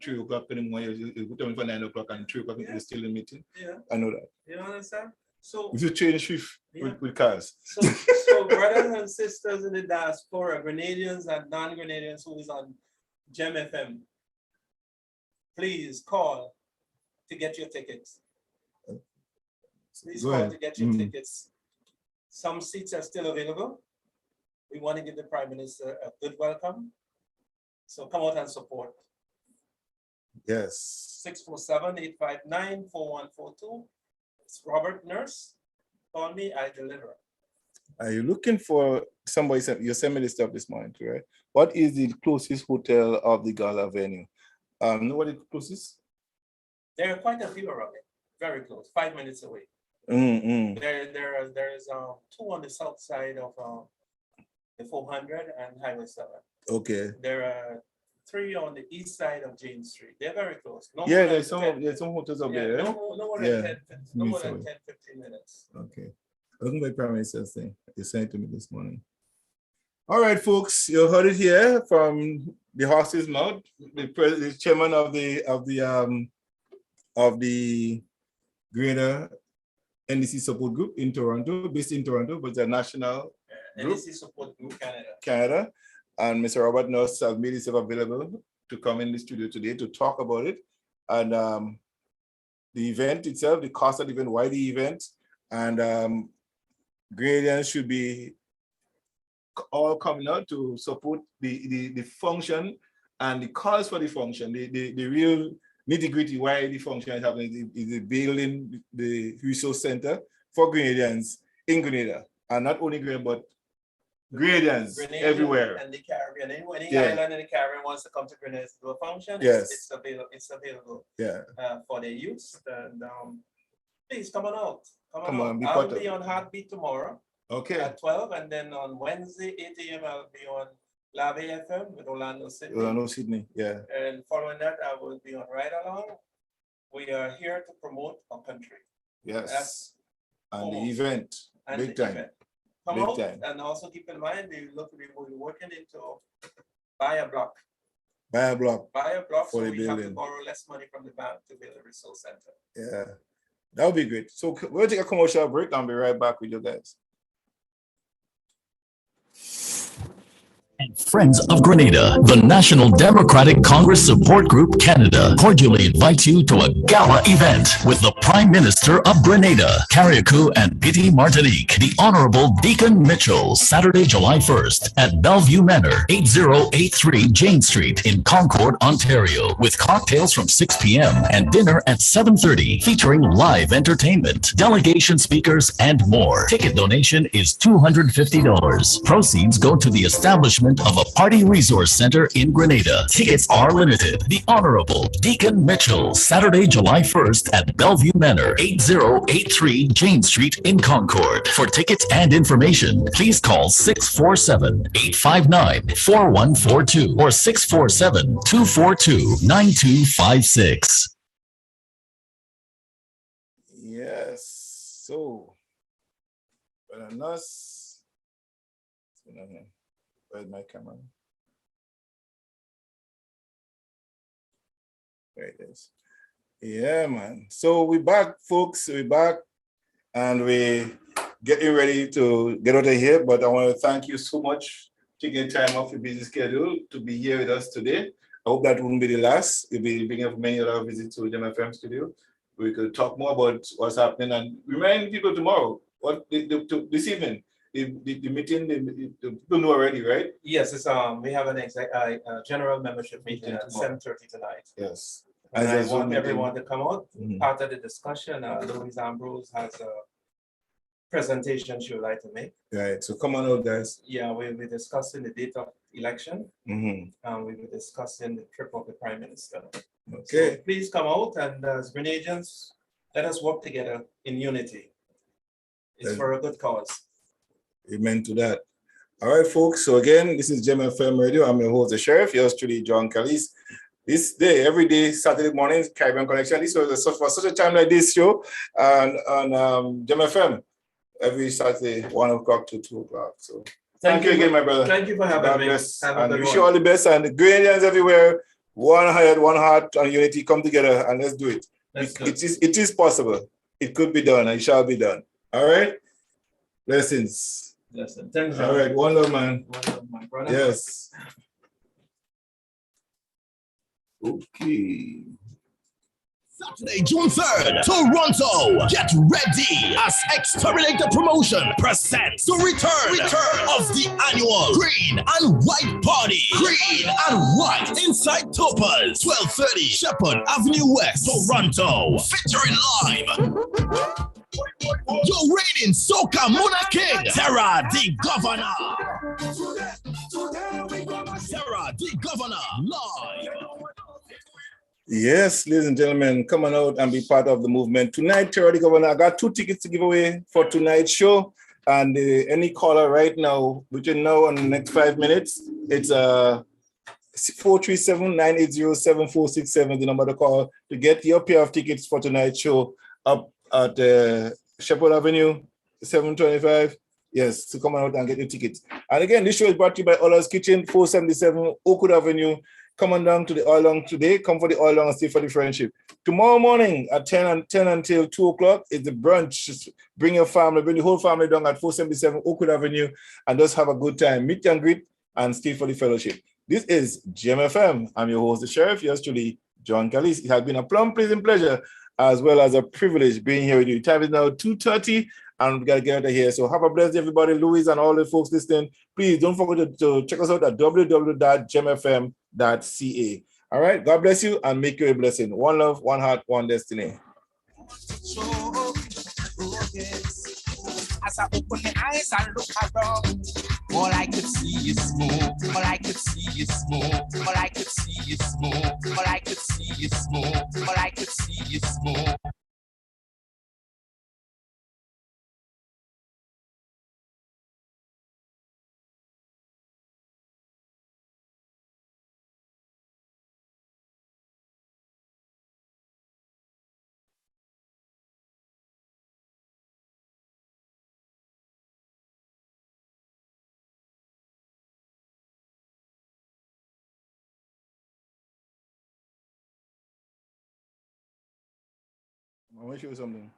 Speaker 5: 3 o'clock in the morning. You put them for 9 o'clock and 3 o'clock.
Speaker 6: Yeah.
Speaker 5: We're still in meeting.
Speaker 6: Yeah,
Speaker 5: I know that.
Speaker 6: you understand? So,
Speaker 5: If you change shift
Speaker 6: Yeah.
Speaker 5: with cars.
Speaker 6: so brothers and sisters in the diaspora, Grenadians and non-Grenadians who is on GEM FM, please call to get your tickets. Please
Speaker 5: Go
Speaker 6: call
Speaker 5: ahead.
Speaker 6: to get your
Speaker 5: Mhm.
Speaker 6: tickets. Some seats are still available. We want to give the Prime Minister a good welcome. So come out and support.
Speaker 5: Yes.
Speaker 6: 647-859-4142. It's Robert Nurse. Call me, I deliver.
Speaker 5: Are you looking for somebody? You sent me this stuff this morning, too, right? What is the closest hotel of the gala venue? Know what the closest?
Speaker 6: There are quite a few around it, very close, 5 minutes away. There is 2 on the south side of the 400 and Highway 7.
Speaker 5: Okay.
Speaker 6: There are 3 on the east side of James Street. They're very close. No
Speaker 5: Yeah,
Speaker 6: more
Speaker 5: there's
Speaker 6: than
Speaker 5: some hotels up
Speaker 6: yeah,
Speaker 5: there.
Speaker 6: no
Speaker 5: Right?
Speaker 6: more
Speaker 5: Yeah.
Speaker 6: than 10-15 minutes.
Speaker 5: Okay. Looking at Prime Minister's thing. You sent it to me this morning. All right, folks, you heard it here from the horse's mouth. The chairman of the Greater NDC Support Group in Toronto, based in Toronto, but it's a national group.
Speaker 6: NDC Support Group Canada.
Speaker 5: Canada, and Mr. Robert Nurse has made himself available to come in the studio today to talk about it, and the event itself, the cost of the event, why the event, and Grenadians should be all coming out to support the function and the cause for the function, the real nitty-gritty why the function is happening is the building the resource center for Grenadians in Grenada, and not only Grenada, but Grenadians
Speaker 6: Grenada
Speaker 5: everywhere.
Speaker 6: and the Caribbean. Any
Speaker 5: Yeah.
Speaker 6: island in the Caribbean wants to come to Grenada to do a function,
Speaker 5: Yes.
Speaker 6: it's available
Speaker 5: Yeah.
Speaker 6: for their youth. And please come on out.
Speaker 5: Come on, be
Speaker 6: I'll
Speaker 5: part of
Speaker 6: be
Speaker 5: it.
Speaker 6: on Heartbeat tomorrow
Speaker 5: Okay.
Speaker 6: at 12, and then on Wednesday, 8 a.m., I'll be on Lave FM with Orlando City.
Speaker 5: Orlando, Sydney. Yeah.
Speaker 6: And following that, I will be on Ride Along. We are here to promote our country.
Speaker 5: Yes. And the
Speaker 6: almost.
Speaker 5: event,
Speaker 6: And
Speaker 5: big
Speaker 6: the
Speaker 5: time.
Speaker 6: event. Come
Speaker 5: Big
Speaker 6: out
Speaker 5: time.
Speaker 6: and also keep in mind, we're working into buy a block.
Speaker 5: Buy a block.
Speaker 6: Buy a block,
Speaker 5: For
Speaker 6: so
Speaker 5: the
Speaker 6: we have to
Speaker 5: building.
Speaker 6: borrow less money from the bank to build a resource center.
Speaker 5: Yeah, that would be great. So we'll take a commercial break and be right back with you guys.
Speaker 4: And Friends of Grenada, the National Democratic Congress Support Group Canada, cordially invites you to a gala event with the Prime Minister of Grenada, Carriacou and Piti Martinique, the Honorable Deacon Mitchell, Saturday, July 1st at Bellevue Manor, 8083 Jane Street in Concord, Ontario, with cocktails from 6 p.m. and dinner at 7:30, featuring live entertainment, delegation speakers, and more. Ticket donation is $250. Proceeds go to the establishment of a party resource center in Grenada. Tickets are limited. The Honorable Deacon Mitchell, Saturday, July 1st at Bellevue Manor, 8083 Jane Street in Concord. For tickets and information, please call 647-859-4142 or 647-242-9256.
Speaker 5: Yes. So, us. Where's my camera? There it is. Yeah, man. So we back, folks. We back, and we getting ready to get out of here. But I want to thank you so much for taking time off your busy schedule to be here with us today. I hope that won't be the last. We'll be bringing up many other visits to Gem FM studio. We could talk more about what's happening and remind people tomorrow, this evening. The meeting, the people know already, right?
Speaker 6: Yes, it's we have an general membership meeting at 7:30 tonight.
Speaker 5: Yes.
Speaker 6: And
Speaker 5: As
Speaker 6: I
Speaker 5: a Zoom
Speaker 6: want
Speaker 5: meeting.
Speaker 6: everyone to come out.
Speaker 5: Mhm.
Speaker 6: Part of the discussion, Louise Ambrose has a presentation she would like to make.
Speaker 5: Right. So come on out, guys.
Speaker 6: Yeah, we'll be discussing the date of election,
Speaker 5: Mhm.
Speaker 6: and we'll be discussing the trip of the Prime Minister.
Speaker 5: Okay.
Speaker 6: So please come out, and as Grenadians, let us work together in unity. It's for a good cause.
Speaker 5: Amen to that. All right, folks. So again, this is Gem FM Radio. I'm your host, the Sheriff. Yours truly, John Callis. This day, every day, Saturday mornings, Caribbean Connection. This was for such a time like this show on Gem FM every Saturday, 1 o'clock to 2 o'clock. So thank you again, my brother.
Speaker 6: Thank you for having
Speaker 5: God
Speaker 6: me.
Speaker 5: bless.
Speaker 6: Have a
Speaker 5: And
Speaker 6: good
Speaker 5: wish you
Speaker 6: one.
Speaker 5: all the best. And the Grenadians everywhere, one heart, one heart, and unity, come together and let's do it.
Speaker 6: Let's do it.
Speaker 5: It is possible. It could be done and it shall be done. All right? Blessings.
Speaker 6: Listen, thanks,
Speaker 5: All right, one love, man.
Speaker 6: One love, my brother.
Speaker 5: Yes. Okay.
Speaker 3: Saturday, June 3rd, Toronto. Get ready as Exterminator Promotion presents the return of the annual Green and White Party. Green and White inside Topaz, 1230 Shepherd Avenue West, Toronto. Featuring live your reigning Soca Mona King, Sarah the Governor. Sarah the Governor, live.
Speaker 5: Yes, ladies and gentlemen, come on out and be part of the movement. Tonight, Terry the Governor, I got 2 tickets to give away for tonight's show. And any caller right now, between now and the next 5 minutes, it's 437-980-7467, the number to call to get your pair of tickets for tonight's show up at Shepherd Avenue, 725. Yes, to come out and get your tickets. And again, this show is brought to you by Ola's Kitchen, 477 Oakwood Avenue. Come on down to the Oil Long today. Come for the Oil Long and stay for the friendship. Tomorrow morning at 10 until 2 o'clock is the brunch. Just bring your family, bring the whole family down at 477 Oakwood Avenue and just have a good time. Meet and greet and stay for the fellowship. This is Gem FM. I'm your host, the Sheriff. Yours truly, John Callis. It has been a plum pleasing pleasure as well as a privilege being here with you. Time is now 2:30 and we got to get out of here. So have a blessed day, everybody. Louis and all the folks listening. Please don't forget to check us out at www.gemfm.ca. All right. God bless you and make you a blessing. One love, one heart, one destiny.
Speaker 2: As I open my eyes and look around, all I could see is smoke. All I could see is smoke. All I could see is smoke. All I could see is smoke. All I could see is smoke.
Speaker 5: I want to show you something.